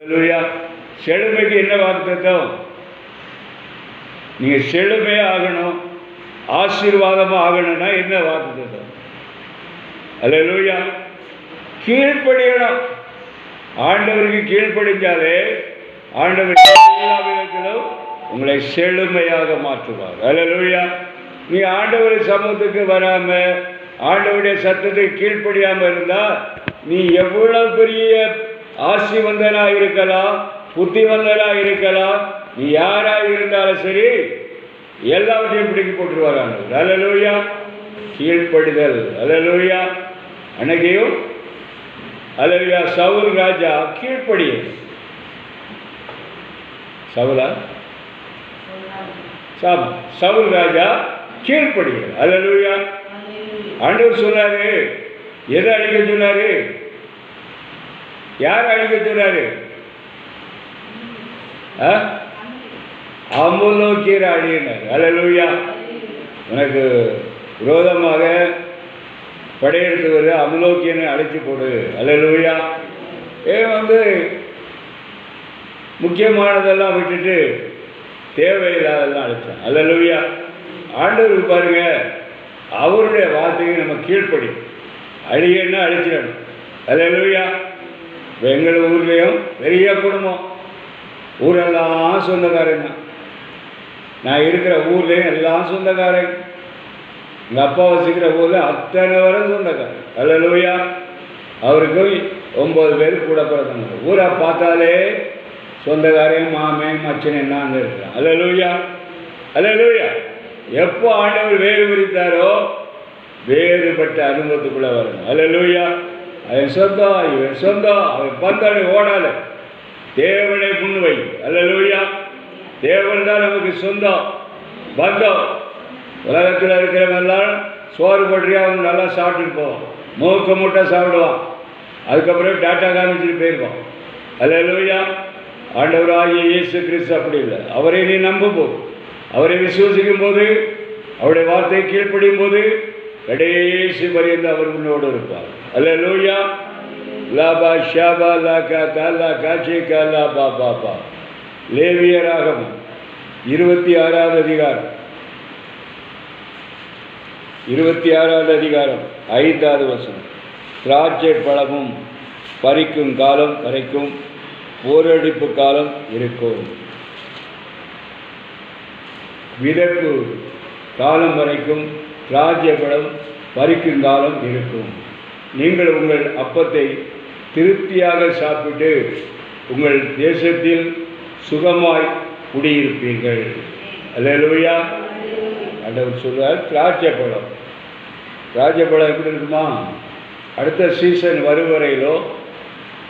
அல்லேலூயா. செழுமைக்கு என்ன வாக்குத்தத்தம்? நீங்கள் செழுமையாக ஆகணும், ஆசீர்வாதமாக ஆகணும்னா என்ன வாக்குத்தத்தம்? அல்லேலூயா. கீழ்ப்படியணும். ஆண்டவருக்கு கீழ்ப்படிஞ்சாலே ஆண்டவர் எல்லா விதத்திலும் உங்களை செழுமையாக மாற்றுவார். அல்லேலூயா. நீ ஆண்டவர் சமூகத்துக்கு வராமல் ஆண்டவருடைய சத்தத்துக்கு கீழ்ப்படியாமல் இருந்தால் நீ எவ்வளவு பெரிய ஆசிவந்தனாக இருக்கலாம், புத்திவந்தனாக இருக்கலாம், நீ யாராக இருந்தாலும் சரி எல்லாவற்றையும் பிடிக்கி போட்டுருவார் ஆண்டவர். அல்லேலூயா. கீழ்ப்படிதல். அல்லேலூயா. அன்னைக்கையும் அல்லேலூயா சவுல் ராஜா கீழ்ப்படிய சவுல் ராஜா கீழ்ப்படிய. அல்லேலூயா. ஆண்டவர் சொன்னாரு, எதை அழிக்க சொன்னாரு? யார் அழிக்க சொன்னாரு? அமுலோக்கியர் அழியினார். அல்லேலூயா. உனக்கு விரோதமாக படையெடுத்து வரு, அமுலோக்கியனை அழைச்சி போடு. அல்லேலூயா. முக்கியமானதெல்லாம் விட்டுட்டு தேவையில்லாதெல்லாம் அழைச்சான். அல்லேலூயா. ஆண்டவருக்கு பாருங்க, அவருடைய வார்த்தையை நம்ம கீழ்ப்படி அழியன்னா அழிச்சிடணும். அல்லேலூயா. எங்கள் ஊர்லேயும் பெரிய குடும்பம், ஊரெல்லாம் சொந்தக்காரன் தான். நான் இருக்கிற ஊர்லேயும் எல்லாம் சொந்தக்காரன். எங்கள் அப்பா வசிக்கிற ஊரில் அத்தனை வரும் சொந்தக்காரன். அல்லேலூயா. அவருக்கு 9 பேர் கூட பிறந்தாங்க. ஊரை பார்த்தாலே சொந்தக்காரன், மாமன், மச்சன் என்ன அங்கே இருக்கிறான். அல்லேலூயா. அல்லேலூயா. எப்போ ஆண்டவர் வேறு பிரித்தாரோ வேறுபட்ட அனுபவத்துக்குள்ளே வரணும். அல்லேலூயா. அவன் சொந்தம், இவன் சொந்தம், அவன் பந்தாடு ஓடாத, தேவனை முன்வை. அல்லேலூயா. தேவன் தான் நமக்கு சொந்தம், பந்தம். உலகத்தில் இருக்கிறவங்கெல்லாம் சோறு போட்டுறியா அவன் நல்லா சாப்பிட்டுட்டு போவான், மூக்க மூட்டை சாப்பிடுவான், அதுக்கப்புறம் டாட்டா காமிச்சிட்டு போயிருப்பான். அல்லேலூயா. ஆண்டவராகிய இயேசு கிறிஸ்து அப்படி இல்லை. அவரை நீ நம்பும் போது, அவரை விசுவசிக்கும் போது, அவருடைய வார்த்தை கீழ்ப்படியும் போது கடைசி பரியந்த அவர் உன்னோடு இருப்பார். அல்லேலூயா. லாபா ஷாபா லாக்கா தாலா காட்சிக்கா லாபா பாபா. லேவியராகமம் 26வது அதிகாரம் 5வது வசனம். திராட்சை பழமும் பறிக்கும் காலம் வரைக்கும் போரடிப்பு காலம் இருக்கும், விதைப்பு காலம் வரைக்கும் திராட்சை பழம் பறிக்கும் காலம் இருக்கும். நீங்கள் உங்கள் அப்பத்தை திருப்தியாக சாப்பிட்டு உங்கள் தேசத்தில் சுகமாய் குடியிருப்பீர்கள். அல்லேலூயா. ஆண்டவர் சொல்றார், திராட்சை பழம் எப்படி இருக்குமா? அடுத்த சீசன் வரும் வரையிலோ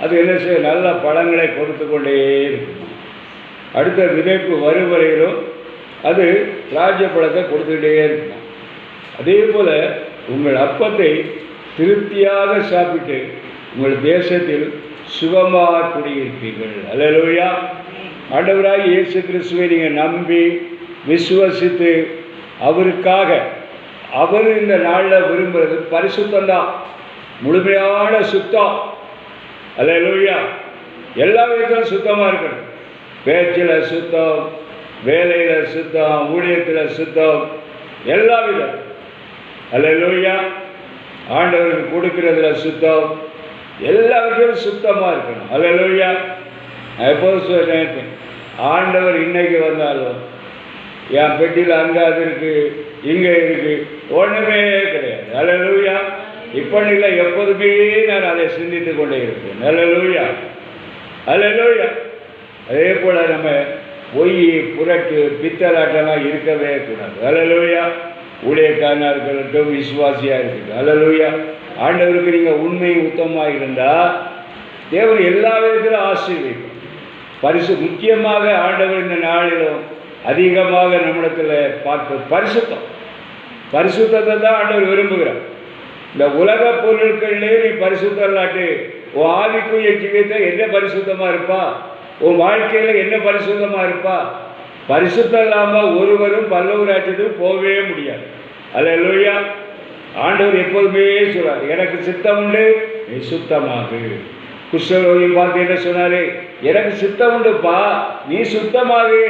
அது என்ன செய்ய, நல்ல பழங்களை கொடுத்து கொண்டே இருக்குமா. அடுத்த விதைப்பு வரும் வரையிலும் அது திராட்சை பழத்தை கொடுத்துக்கிட்டே இருக்குமா. அதே போல் உங்கள் அப்பத்தை திருப்தியாக சாப்பிட்டு உங்கள் தேசத்தில் சுகமாக குடியிருப்பீர்கள். அல்லேலூயா. ஆண்டவராகிய இயேசு கிறிஸ்துவை நீங்கள் நம்பி விசுவசித்து அவருக்காக, அவர் இந்த நாளில் விரும்புகிறது பரிசுத்தம்தான், முழுமையான சுத்தம். அல்லேலூயா. எல்லா விதத்திலும் சுத்தமாக இருக்கணும். பேச்சில் சுத்தம், வேலையில் சுத்தம், ஊழியத்தில் சுத்தம், எல்லா விதம். அல்லேலூயா. ஆண்டவருக்கு கொடுக்கிறதுல சுத்தம், எல்லா விதத்திலும் சுத்தமாக இருக்கணும். அல்லேலூயா. நான் எப்போது சொல்றேன், ஆண்டவர் இன்னைக்கு வந்தாலும் என் பெட்டியில் அங்கே அது இருக்குது, இங்கே இருக்குது, ஒன்றுமே கிடையாது. அல்லேலூயா. இப்போ இல்லை, எப்போதுமே நான் அதை சிந்தித்து கொண்டே இருப்பேன். அல்லேலூயா. அல்லேலூயா. அதே போல் நம்ம பொய், புரட்டு, பித்தலாட்டெல்லாம் இருக்கவே கூடாது. அல்லேலூயா. ஊழியக்காரனாக இருக்கட்டும், விசுவாசியாக இருக்கட்டும். அல்லேலூயா. ஆண்டவருக்கு நீங்கள் உண்மை உத்தமமாக இருந்தால் தேவன் எல்லா விதத்திலும் ஆசீர்வதிப்பார். முக்கியமாக ஆண்டவர் இந்த நாளிலும் அதிகமாக நம்மிடத்தில் பார்ப்பது பரிசுத்தத்தை தான் ஆண்டவர் விரும்புகிறார். இந்த உலக பொருட்களிலே நீ பரிசுத்தம் இல்லாட்டி உன் ஆவிக்குரிய ஜீவியத்தை என்ன பரிசுத்தமாக இருப்பா, உன் வாழ்க்கையில் என்ன பரிசுத்தமாக இருப்பா? பரிசுத்தம் இல்லாமல் ஒருவரும் பல்லவர் ராஜ்யத்துக்கு போகவே முடியாது. அல்லேலூயா. ஆண்டவர் எப்போதுமே சொல்றார், எனக்கு சித்தம் உண்டு, நீ சுத்தமாக குஷ்டரோகி பார்த்து என்ன சொன்னாரு? எனக்கு சுத்தம் உண்டுப்பா, நீ சுத்தமாகு.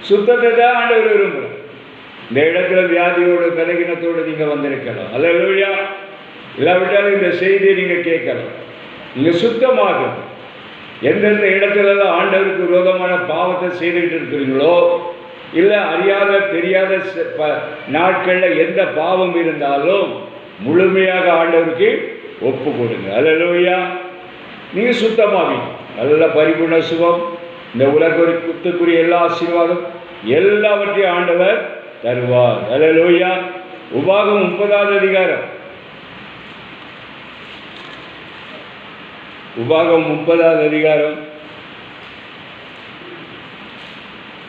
சுத்தத்தை தான் ஆண்டவர் விரும்புகிறார். இந்த இடத்துல வியாதியோடு பலகீனத்தோடு நீங்கள் வந்திருக்கலாம். அல்லேலூயா. இல்லாவிட்டாலும் இந்த செய்தியை நீங்கள் கேட்கலாம். நீங்கள் சுத்தமாகும். எந்தெந்த இடத்துலலாம் ஆண்டவருக்கு விரோதமான பாவத்தை செய்துக்கிட்டு இருக்கிறீங்களோ, இல்லை அறியாத தெரியாத நாட்களில் எந்த பாவம் இருந்தாலும் முழுமையாக ஆண்டவருக்கு ஒப்பு கொடுங்க. அல்லேலூயா. நீங்கள் சுத்தமாவீங்க. நல்ல பரிபூர்ண சுகம், இந்த உலகத்துக்குரிய எல்லா ஆசீர்வாதம் எல்லாவற்றையும் ஆண்டவர் தருவார். அல்லேலூயா. உபாகம் 30வது அதிகாரம், உபாகம் 30வது அதிகாரம்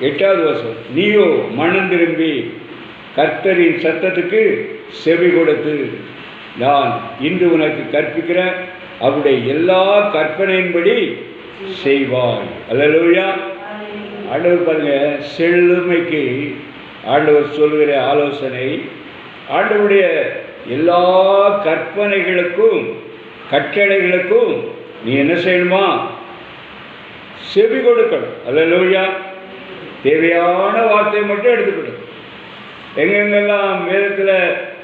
8வது வசனம். நீயோ மனம் திரும்பி கர்த்தரின் சத்தத்துக்கு செவி கொடுத்து நான் இன்று உனக்கு கற்பிக்கிற அவருடைய எல்லா கற்பனையின்படி செய்வாய். அல்லேலூயா. ஆண்டவர் பாருங்க, செழுமைக்கு ஆண்டவர் சொல்கிற ஆலோசனை, ஆண்டவருடைய எல்லா கற்பனைகளுக்கும் கட்டளைகளுக்கும் நீ என்ன செய்யணுமா? செவி கொடுக்கணும். அல்லேலூயா. தேவையான வார்த்தையை மட்டும் எடுத்துக்கணும். எங்கெங்கெல்லாம் வேதத்தில்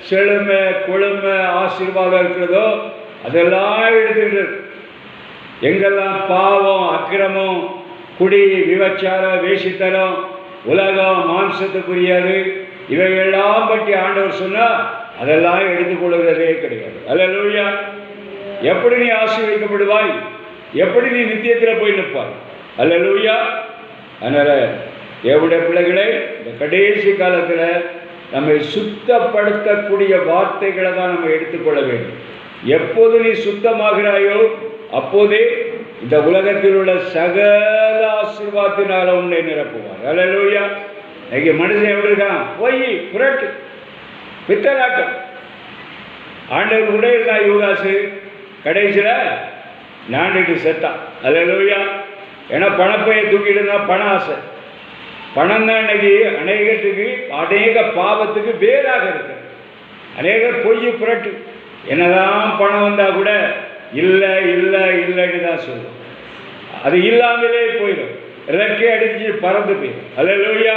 செழுமை கொழுமை ஆசீர்வாதம் இருக்கிறதோ அதெல்லாம் எடுத்துக்கிட்டு, எங்கெல்லாம் பாவம் அக்கிரமம் குடி விபச்சாரம் வேசித்தனம் உலகம் மாம்சத்துக்குரியது இவையெல்லாம் பற்றி ஆண்டவர் சொன்னால் அதெல்லாம் எடுத்துக்கொள்கிறதே கிடையாது. அல்லேலூயா. எப்படி நீ ஆசீர்வதிக்கப்படுவாய்? எப்படி நீ நித்தியத்தில் போய் நிற்பாய்? அல்லேலூயா. அதனால் எவ்வளோ பிள்ளைகளே, இந்த கடைசி காலத்தில் நம்மை சுத்தப்படுத்தக்கூடிய வார்த்தைகளை தான் நம்ம எடுத்துக்கொள்ள வேண்டும். எப்போது நீ சுத்தமாகிறாயோ அப்போதே இந்த உலகத்தில் உள்ள சகல ஆசீர்வாதத்தினால உன்னை நிரப்புவார். அல்லேலூயா. இன்னைக்கு மனுஷன் எப்படி இருக்கான்? போய் புரட்டு பித்தலாட்டம். ஆண்டவர் கூட இருந்தான் யூதாசு, கடைசியில் நாண்டுட்டு செத்தான். அல்லேலூயா. ஏன்னா பணப்பையை தூக்கிட்டு இருந்தால் பண ஆசை. பணம் தான் இன்னைக்கு அநேகத்துக்கு அநேக பாவத்துக்கு வேறாக இருக்கு. அநேகர் பொய் புரட்டு. என்னதான் பணம் வந்தால் கூட இல்லை இல்லை இல்லைன்னு தான் சொல்லும். அது இல்லாமலே போயிடும். ரெக்கை அடிச்சு பறந்து போயிடும். அல்லேலூயா.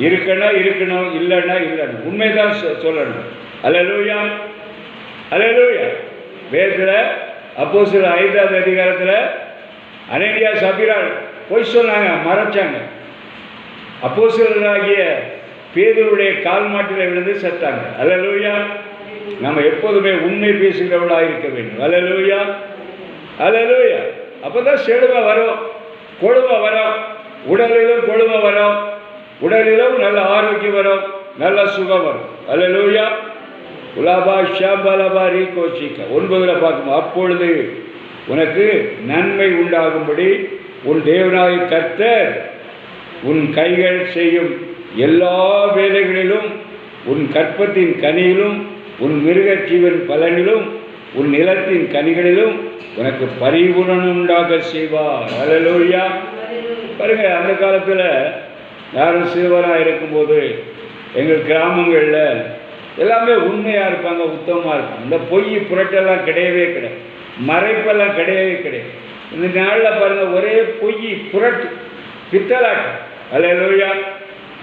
இருக்கணும் இருக்கணும், இல்லைன்னா இல்லைன்னு உண்மைதான் சொல்லணும். அல்லேலூயா. அல்லேலூயா. வேதத்தில் அப்போஸ்தலர் 5வது அதிகாரத்தில் அனனியா சபீராள் பொய் சொன்னாங்க, மறைச்சாங்க. அப்போஸ்தலராகிய பேதுருடைய கால் மாட்டில் விழுந்து செத்தாங்க. அல்லேலூயா. நம்ம எப்போதுமே உண்மை பேசுகிறவர்களாக இருக்க வேண்டும். அல்லேலூயா. அல்லேலூயா. அப்போ தான் செழுமை வரும், கொழுமை வரும், உடலிலும் கொழுமை வரும், உடலிலும் நல்ல ஆரோக்கியம் வரும், நல்ல சுகம் வரும். அல்லேலூயா. உலாபா ஷாபாலபா ரீகோஷிக்க 9ல் பார்க்கணும். அப்பொழுது உனக்கு நன்மை உண்டாகும்படி உன் தேவனாகிய கர்த்தர் உன் கைகள் செய்யும் எல்லா வேலைகளிலும் உன் கற்பத்தின் கனியிலும் உன் மிருக ஜீவன் பலனிலும் உன் நிலத்தின் கனிகளிலும் உனக்கு பரிபூரணம் உண்டாக செய்வார். அல்லேலூயா. பாருங்க, அந்த காலத்தில் யாரும் சிறுவராக இருக்கும்போது எங்கள் கிராமங்களில் எல்லாமே உண்மையாக இருப்பாங்க, உத்தமமாக இருப்பாங்க. இந்த பொய் புரட்டெல்லாம் கிடையவே கிடையாது, மறைப்பெல்லாம் கிடையவே கிடையாது. இந்த நாளில் பாருங்கள், ஒரே பொய் புரட்டு பித்தலாட்டம். அல்லேலூயா.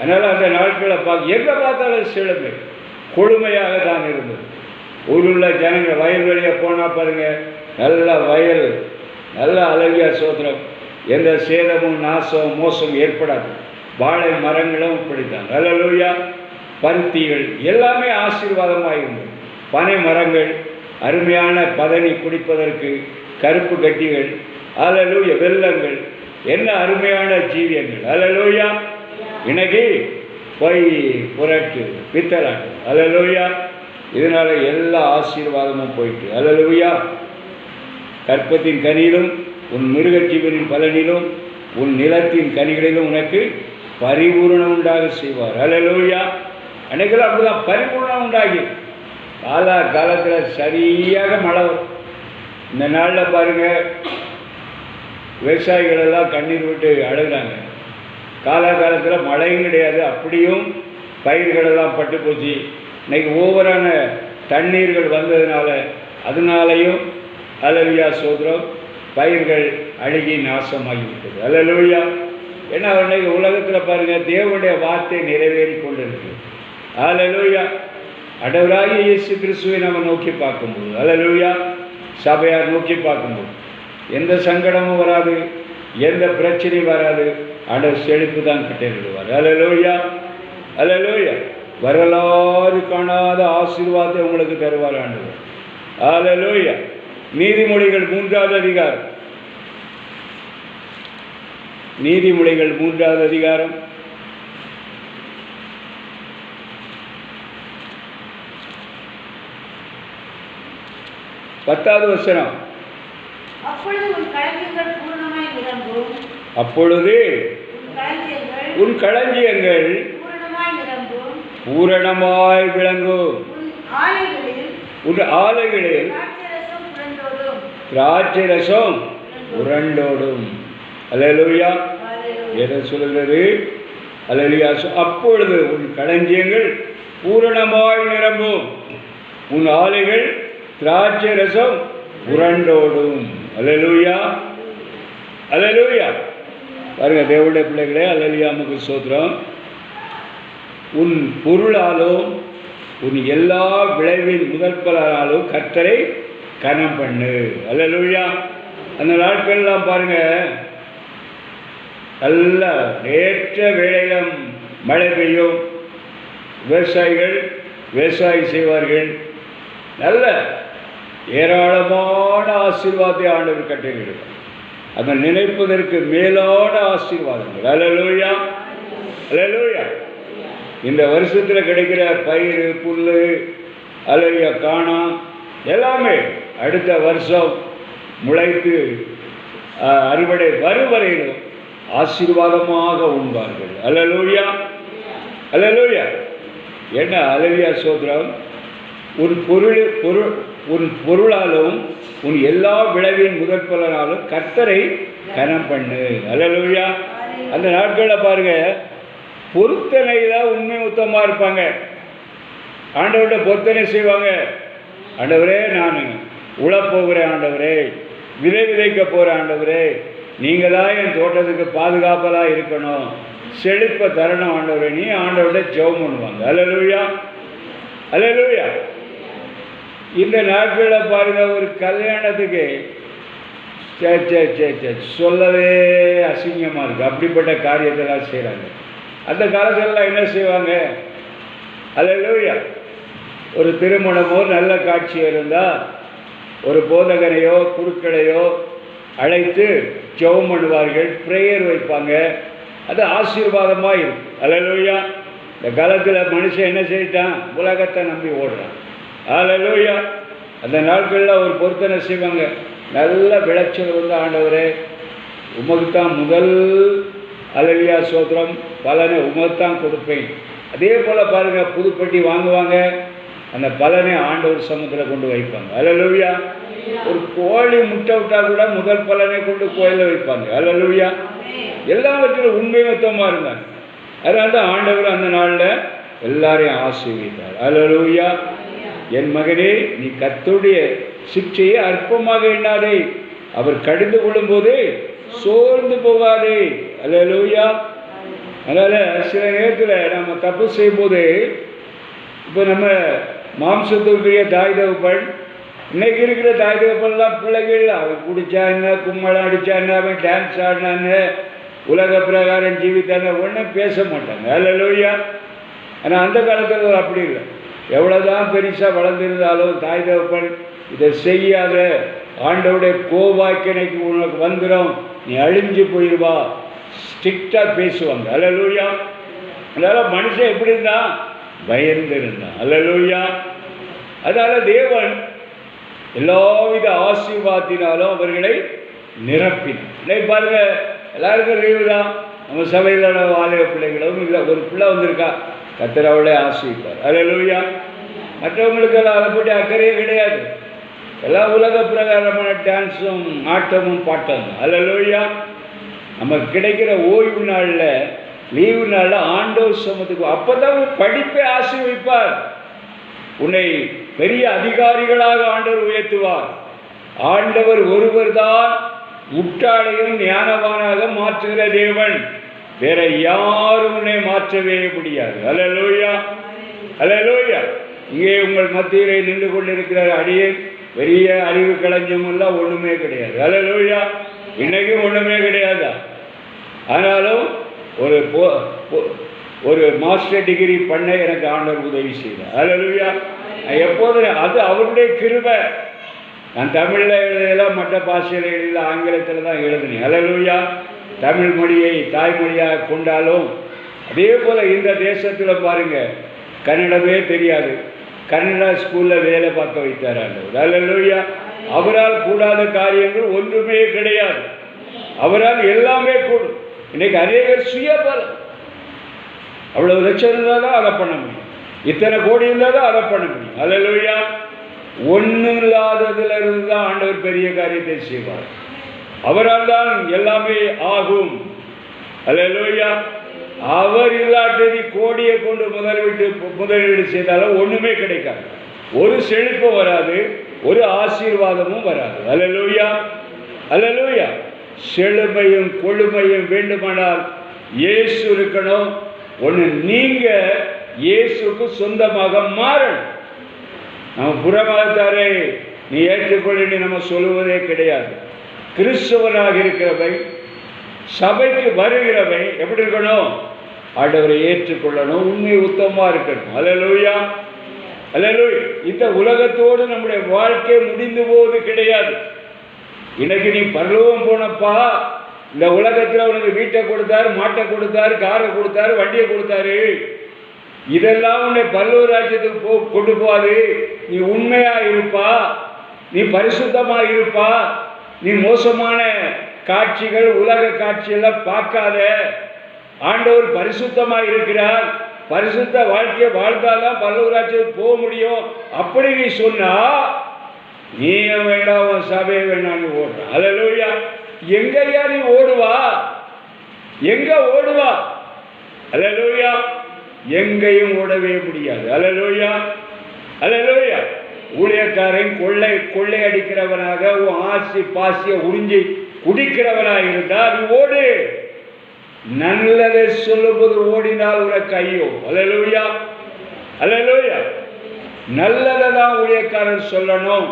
அதனால் அந்த நாட்களை எங்கே பார்த்தாலும் செழுமை கொழுமையாக தான் இருந்தது. ஊருள்ள ஜனங்கள் வயல் வழியாக போனால் பாருங்கள், நல்ல வயல், நல்ல அழகிய சோத்திரம், எந்த சேதமும் நாசம் மோசம் ஏற்படாது. வாழை மரங்களும் இப்படித்தான். அல்லேலூயா. பருத்திகள் எல்லாமே ஆசீர்வாதமாக இருந்தது. பனை மரங்கள், அருமையான பதனி குடிப்பதற்கு கருப்பு கட்டிகள், அல்லேலூயா, வெள்ளங்கள், என்ன அருமையான ஜீவியங்கள். அல்லேலூயா. இன்னைக்கு பொய் புரட்டு பித்தலாட்டம். அல்லேலூயா. இதனால் எல்லா ஆசீர்வாதமும் போயிட்டு. அல்லேலூயா. கற்பத்தின் கனியிலும் உன் மிருக ஜீவனின் பலனிலும் உன் நிலத்தின் கனிகளிலும் உனக்கு பரிபூரணம் உண்டாக செய்வார். அல்லேலூயா. அன்னைக்கெல்லாம் அப்படிதான் பரிபூர்ணம் உண்டாகி காலத்தில் சரியாக மழை வரும். இந்த நாளில் பாருங்கள், விவசாயிகளெல்லாம் கண்ணீர் விட்டு அழுகிறாங்க. காலகாலத்தில் மழையும் கிடையாது, அப்படியும் பயிர்களெல்லாம் பட்டு போச்சு. இன்றைக்கி ஓவரான தண்ணீர்கள் வந்ததுனால அதனாலையும் அல்லேலூயா சோதரம் பயிர்கள் அழுகி நாசமாகிவிட்டது. அல்லேலூயா. ஏன்னா இன்னைக்கு உலகத்தில் பாருங்கள், தேவனுடைய வார்த்தை நிறைவேறி கொண்டிருக்கு. அல்லேலூயா. ஆண்டவராகிய இயேசு கிறிஸ்துவை நம்ம நோக்கி பார்க்கும்போது, அல்லேலூயா, சபையார் நோக்கி பார்க்கும்போது எந்த சங்கடமும் வராது, எந்த பிரச்சனையும் வராது. ஆண்டவர் செழிப்பு தான் கட்டளையிடுவார். அல்லேலூயா, அல்லேலூயா. வரலாறு காணாத ஆசீர்வாதத்தை உங்களுக்கு தருவார் ஆண்டவர். அல்லேலூயா. நீதிமொழிகள் 3வது அதிகாரம், நீதிமொழிகள் 3வது அதிகாரம் 10வது வசனம். அப்பொழுது உன் களஞ்சியங்கள் பூரணமாய் விளங்கும், உன் ஆலைகளில் திராட்சை ரசம் உரண்டோடும். அல்லேலூயா. எதை சொல்லுகிறது? அல்லேலூயா. அப்பொழுது உன் களஞ்சியங்கள் பூரணமாய் நிரம்பும், உன் ஆலைகள் திராட்சை ரசம் உரண்டோடும். அல்லேலூயா, அல்லேலூயா. பாருங்க தேவனுடைய பிள்ளைகளே, அல்லேலூயா, நமக்கு ஸ்தோத்திரம். உன் பொருளாலும் உன் எல்லா விளைவின் முதல் பலனாலும் கர்த்தரை கனம் பண்ணு. அல்லேலூயா. அந்த நாட்கள்லாம் பாருங்க, நல்ல நேற்ற வேளையிலும் மழை பெய்யும், விவசாயிகள் விவசாயம் செய்வார்கள், நல்ல ஏராளமான ஆசீர்வாதத்தை ஆண்டவர் கட்டளையிடுவார். அதை நினைப்பதற்கு மேலான ஆசீர்வாதங்கள். அல்லேலூயா, அல்லேலூயா. இந்த வருஷத்தில் கிடைக்கிற பயிர், புல், அல்லேலூயா, காணாம் எல்லாமே அடுத்த வருஷம் முளைத்து அறுவடை வரையிலும் ஆசீர்வாதமாக உண்பார்கள். அல்லேலூயா, அல்லேலூயா. என்ன அல்லேலூயா சோதரம். உன் பொருளாலும் உன் எல்லா விளைவின் முதற் பலனாலும் கர்த்தரை கனம் பண்ணு. அல்லேலூயா. அந்த நாட்களில் பாருங்க, பொருத்தனையில் உண்மை உத்தமாக இருப்பாங்க. ஆண்டவர்கிட்ட பொருத்தனை செய்வாங்க. ஆண்டவரே, நான் உழப்போகிறேன், ஆண்டவரே விதைக்க போகிறேன், ஆண்டவரே நீங்கள் தான் என் தோட்டத்துக்கு பாதுகாப்பதாக இருக்கணும், செழிப்பை தரணும் ஆண்டவரே, நீ ஆண்டவர்கிட்ட ஜெபம் பண்ணுவாங்க. அல்லேலூயா, அல்லேலூயா. இந்த நாட்களில் பாருங்கள், ஒரு கல்யாணத்துக்கு சொல்லவே அசிங்கமாக இருக்குது. அப்படிப்பட்ட காரியத்தெல்லாம் செய்கிறாங்க. அந்த காலத்திலலாம் என்ன செய்வாங்க? அல்லேலூயா. ஒரு திருமணமோ நல்ல காட்சியாக இருந்தால் ஒரு போதகனையோ குருக்களையோ அழைத்து ஜெபம் பண்ணுவார்கள், ப்ரேயர் வைப்பாங்க. அது ஆசீர்வாதமாக இருக்கும். அல்லேலூயா. இந்த காலத்தில் மனுஷன் என்ன செய்யிட்டான்? உலகத்தை நம்பி ஓடுறான். அல்லேலூயா. அந்த நாட்களில் ஒரு பொருத்தனை செய்வாங்க. நல்ல விளைச்சல் வந்து, ஆண்டவரே உமக்கு தான் முதல் அல்லேலூயா சோத்திரம் பலனை உமக்கு தான் கொடுப்பேன். அதே போல் பாருங்கள், புதுப்பட்டி வாங்குவாங்க, அந்த பலனை ஆண்டவர் சமூகத்தில் கொண்டு வைப்பாங்க. அல்லேலூயா. ஒரு கோழி முட்டை விட்டால் கூட முதல் பலனை கொண்டு கோயிலில் வைப்பாங்க. அல்லேலூயா. எல்லாவற்றிலும் உண்மை மொத்தமாக இருந்தாங்க. அதனால தான் ஆண்டவர் அந்த நாளில் எல்லாரையும் ஆசீர்வதித்தார். அல்லேலூயா. என் மகனே, நீ கர்த்தருடைய சிக்ஷையை அற்பமாக எண்ணாதே, அவர் கடிந்து கொள்ளும்போது சோர்ந்து போகாதே. அல்லேலூயா. அதனால் சில நேரத்தில் நம்ம தப்பு செய்யும்போது, இப்போ நம்ம மாம்சத்துக்குரிய தாய் தகப்பன், இன்னைக்கு இருக்கிற தாய் தகப்பன்லாம் பிள்ளைகள், அவன் குடித்தா என்ன, கும்மலம் அடித்தா என்ன, அவன் டான்ஸ் ஆடினான்னு, உலக பிரகாரம் ஜீவித்தாங்க, ஒன்றும் பேச மாட்டாங்க. அல்லேலூயா. ஆனால் அந்த காலத்தில் அப்படி இல்லை. எவ்வளோதான் பெருசாக வளர்ந்துருந்தாலும் தாய் தகப்பன் இதை செய்யாத, ஆண்டவுடைய கோவாக்கினைக்கு உனக்கு வந்துடும், நீ அழிஞ்சு போயிடுவா, ஸ்ட்ரிக்டாக பேசுவாங்க. அல்லேலூயா. அதனால் மனுஷன் எப்படி இருந்தான்? பயந்து இருந்தான். அல்லேலூயா. அதனால் தேவன் எல்லாவித ஆசீர்வாதத்தினாலும் அவர்களை நிரப்பினார். இன்னைக்கு பாருங்கள், எல்லாருக்கும் லீவு தான். நம்ம சபையில் வாலிப பிள்ளைகளும் இல்லை, ஒரு பிள்ளை வந்திருக்கா, கர்த்தர் அவளை ஆசீர்வதிப்பார். அல்லேலூயா. மற்றவங்களுக்கெல்லாம் அதை பற்றி அக்கறையே கிடையாது. எல்லாம் உலக பிரகாரமான டான்ஸும் ஆட்டமும் பாட்டம். அல்லேலூயா. நமக்கு கிடைக்கிற ஓய்வு நாளில், லீவு நாளில் ஆண்டவர் சமத்துக்கு அப்போ தான் படிப்பை ஆசீர்வதிப்பார். உன்னை பெரிய அதிகாரிகளாக ஆண்டவர் உயர்த்துவார். ஆண்டவர் ஒருவர் தான் முட்டாளையும் ஞானவானாக மாற்றுகிற தேவன். வேற யாரும் உன்னை மாற்றவே முடியாது. அல்லேலூயா, அல்லேலூயா. இங்கே உங்கள் மத்தியிலே நின்று கொண்டிருக்கிற அடியே பெரிய அறிவு களஞ்சியம் எல்லாம் ஒன்றுமே கிடையாது. அல்லேலூயா. இன்னைக்கும் ஒன்றுமே கிடையாதா? ஆனாலும் ஒரு மாஸ்டர் டிகிரி பண்ண எனக்கு ஆண்டவர் உதவி செய்தார். அல்லேலூயா. எப்போது அது அவருடைய கிருபை. நான் தமிழில் எழுதலாம், மற்ற பாஷையில் எழுதல, ஆங்கிலத்தில் தான் எழுதினேன். அல்லேலூயா. தமிழ் மொழியை தாய்மொழியாக கொண்டாலும் அதே போல் இந்த தேசத்தில் பாருங்கள், கன்னடமே தெரியாது, கன்னடா ஸ்கூலில் வேலை பார்க்க வைத்தார் ஆண்டவர். அல்லேலூயா. அவரால் கூடாத காரியங்கள் ஒன்றுமே கிடையாது. அவரால் எல்லாமே கூடும். இன்னைக்கு அநேகர் சுயபலம், அவ்வளவு லட்சம் இருந்தால் தான் அதை பண்ண முடியும், இத்தனை கோடி இருந்தால் தான் அதை பண்ண முடியும். அல்லேலூயா. ஒன்றும் இல்லாததுல இருந்து தான் ஆண்டவர் பெரிய காரியத்தை செய்வார். அவரால் தான் எல்லாமே ஆகும். அல்லேலூயா. அவர் இல்லாட்டி கோடியை கொண்டு முதலீடு செய்தாலும் ஒன்றுமே கிடைக்காது. ஒரு செழிப்பு வராது, ஒரு ஆசீர்வாதமும் வராது. அல்லேலூயா, அல்லேலூயா. செழுமையும் கொழுமையும் வேண்டுமானால் இயேசு இருக்கணும். ஒன்று, நீங்கள் இயேசுக்கு சொந்தமாக மாறணும். நம்ம புறமதத்தாரே நீ ஏற்றுக்கொள்ளி நம்ம சொல்லுவதே கிடையாது. கிறிஸ்தவனாக இருக்கிறவை, சபைக்கு வருகிறவை எப்படி இருக்கணும்? ஆண்டவரை ஏற்றுக்கொள்ளணும், உண்மை உத்தமமாக இருக்கணும். அல்லேலூயா, அல்லேலூயா. இந்த உலகத்தோடு நம்முடைய வாழ்க்கை முடிந்து போவது கிடையாது. இன்னைக்கு நீ பரலோகம் போனப்பா, இந்த உலகத்தில் உனக்கு வீட்டை கொடுத்தாரு, மாட்டை கொடுத்தாரு, காரை கொடுத்தாரு, வண்டியை கொடுத்தாரு. இதெல்லாம் உன்னை பரலோக ராஜ்யத்துக்கு கொண்டு போகாது. நீ உண்மையா இருப்பா, நீ பரிசுத்தமா இருப்பா, நீ மோசமான காட்சிகள் உலக காட்சியெல்லாம் பார்க்காத. ஆண்டவர் பரிசுத்தமா இருக்கிறார், பரிசுத்த வாழ்க்கையை வாழ்ந்தாதான் பரலோக ராஜ்யத்துக்கு போக முடியும். அப்படி நீ சொன்னா நீ வேண்டாம், சபையை வேண்டாம், நீ ஓடுற. அல்லேலூயா. எங்கய்யா நீ ஓடுவா? எங்க ஓடுவா? அல்லேலூயா. எங்கேயும் ஓடவே முடியாது. அல்லேலூயா, அல்லேலூயா. ஊழியக்காரன் கொள்ளை அடிக்கிறவனாக ஆசி பாசிய உறிஞ்சி குடிக்கிறவனாக இருந்தால் நீ ஓடு. நல்லதை சொல்லும்போது ஓடினால் உனக்கு ஐயோ. அல்லேலூயா, அல்லேலூயா. நல்லதை தான் ஊழியக்காரன் சொல்லணும்.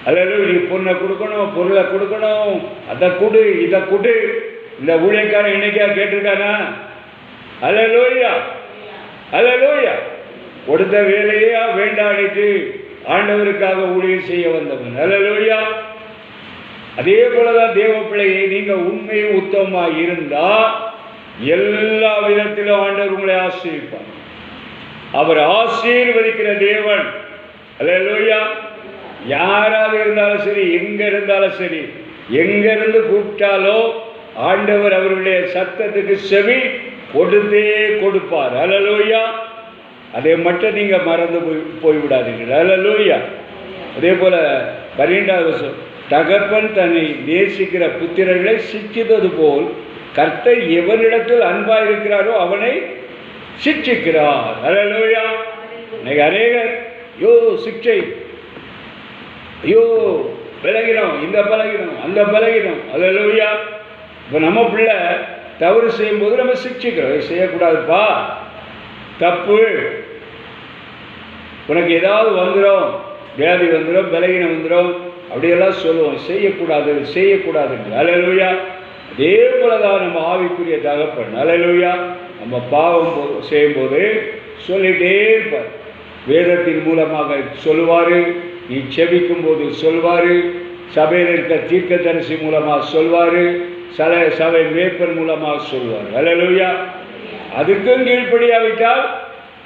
அல்லேலூயா. நீ பொண்ணை கொடுக்கணும், பொருளை கொடுக்கணும், அதை கொடு, இதை கொடு. இந்த ஊழியக்காரன் என்னைக்கா கேட்டிருக்கானா? அல்லேலூயா, அல்லேலூயா. கொடுத்த வேலையா வேண்டாடிட்டு ஆண்டவருக்காக ஊழியம் செய்ய வந்தவன். அல்லேலூயா. அதே போலதான் தேவ பிள்ளையை நீங்க உண்மையும் உத்தமமாக இருந்தா எல்லா விதத்திலும் ஆண்டவர் உங்களை ஆசீர்வதிப்பார். அவர் ஆசீர்வதிக்கிற தேவன். அல்லேலூயா. யாராவது இருந்தாலும் சரி, எங்க இருந்தாலும் சரி, எங்க இருந்து கூப்பிட்டாலோ ஆண்டவர் அவருடைய சத்தத்துக்கு செவி கொடுத்தே கொடுப்பார். அல்லேலூயா. அதை மட்டும் நீங்க மறந்து போய்விடாதீங்க. அல்லேலூயா. அதே போல 12வது வருஷம், தகப்பன் தன்னை நேசிக்கிற புத்திரர்களை சிச்சித்தது போல் கர்த்தர் எவனிடத்தில் அன்பாக இருக்கிறாரோ அவனை சிச்சிக்கிறார். அல்லேலூயா. இன்னைக்கு அநேகர் ஐயோ சிக்ஷை, ஐயோ பலகினம், இந்த பலகினம், அந்த பலகினம். அல்லேலூயா. இப்போ நம்ம பிள்ளை தவறு செய்யும்போது நம்ம சிக்ஷிக்கிறோம், செய்யக்கூடாதுப்பா, தப்பு, உனக்கு ஏதாவது வந்துடும், வியாதி வந்துடும், பலகீனம் வந்துடும், அப்படியெல்லாம் சொல்லுவோம். செய்யக்கூடாது, செய்யக்கூடாது. அல்லேலூயா. அதே போலதான் நம்ம ஆவிக்குரிய தகப்பன். அல்லேலூயா. நம்ம பாவம் செய்யும்போது சொல்லிட்டே இருப்பார். வேதத்தின் மூலமாக சொல்லுவார், நீ செபிக்கும் போது சொல்வார், சபையில் இருக்க தீர்க்கதரிசி மூலமாக சொல்வார், சபை மேய்ப்பர் மூலமாக சொல்வார். அல்லேலூயா. அதுக்கும் கீழ்ப்படியாவிட்டால்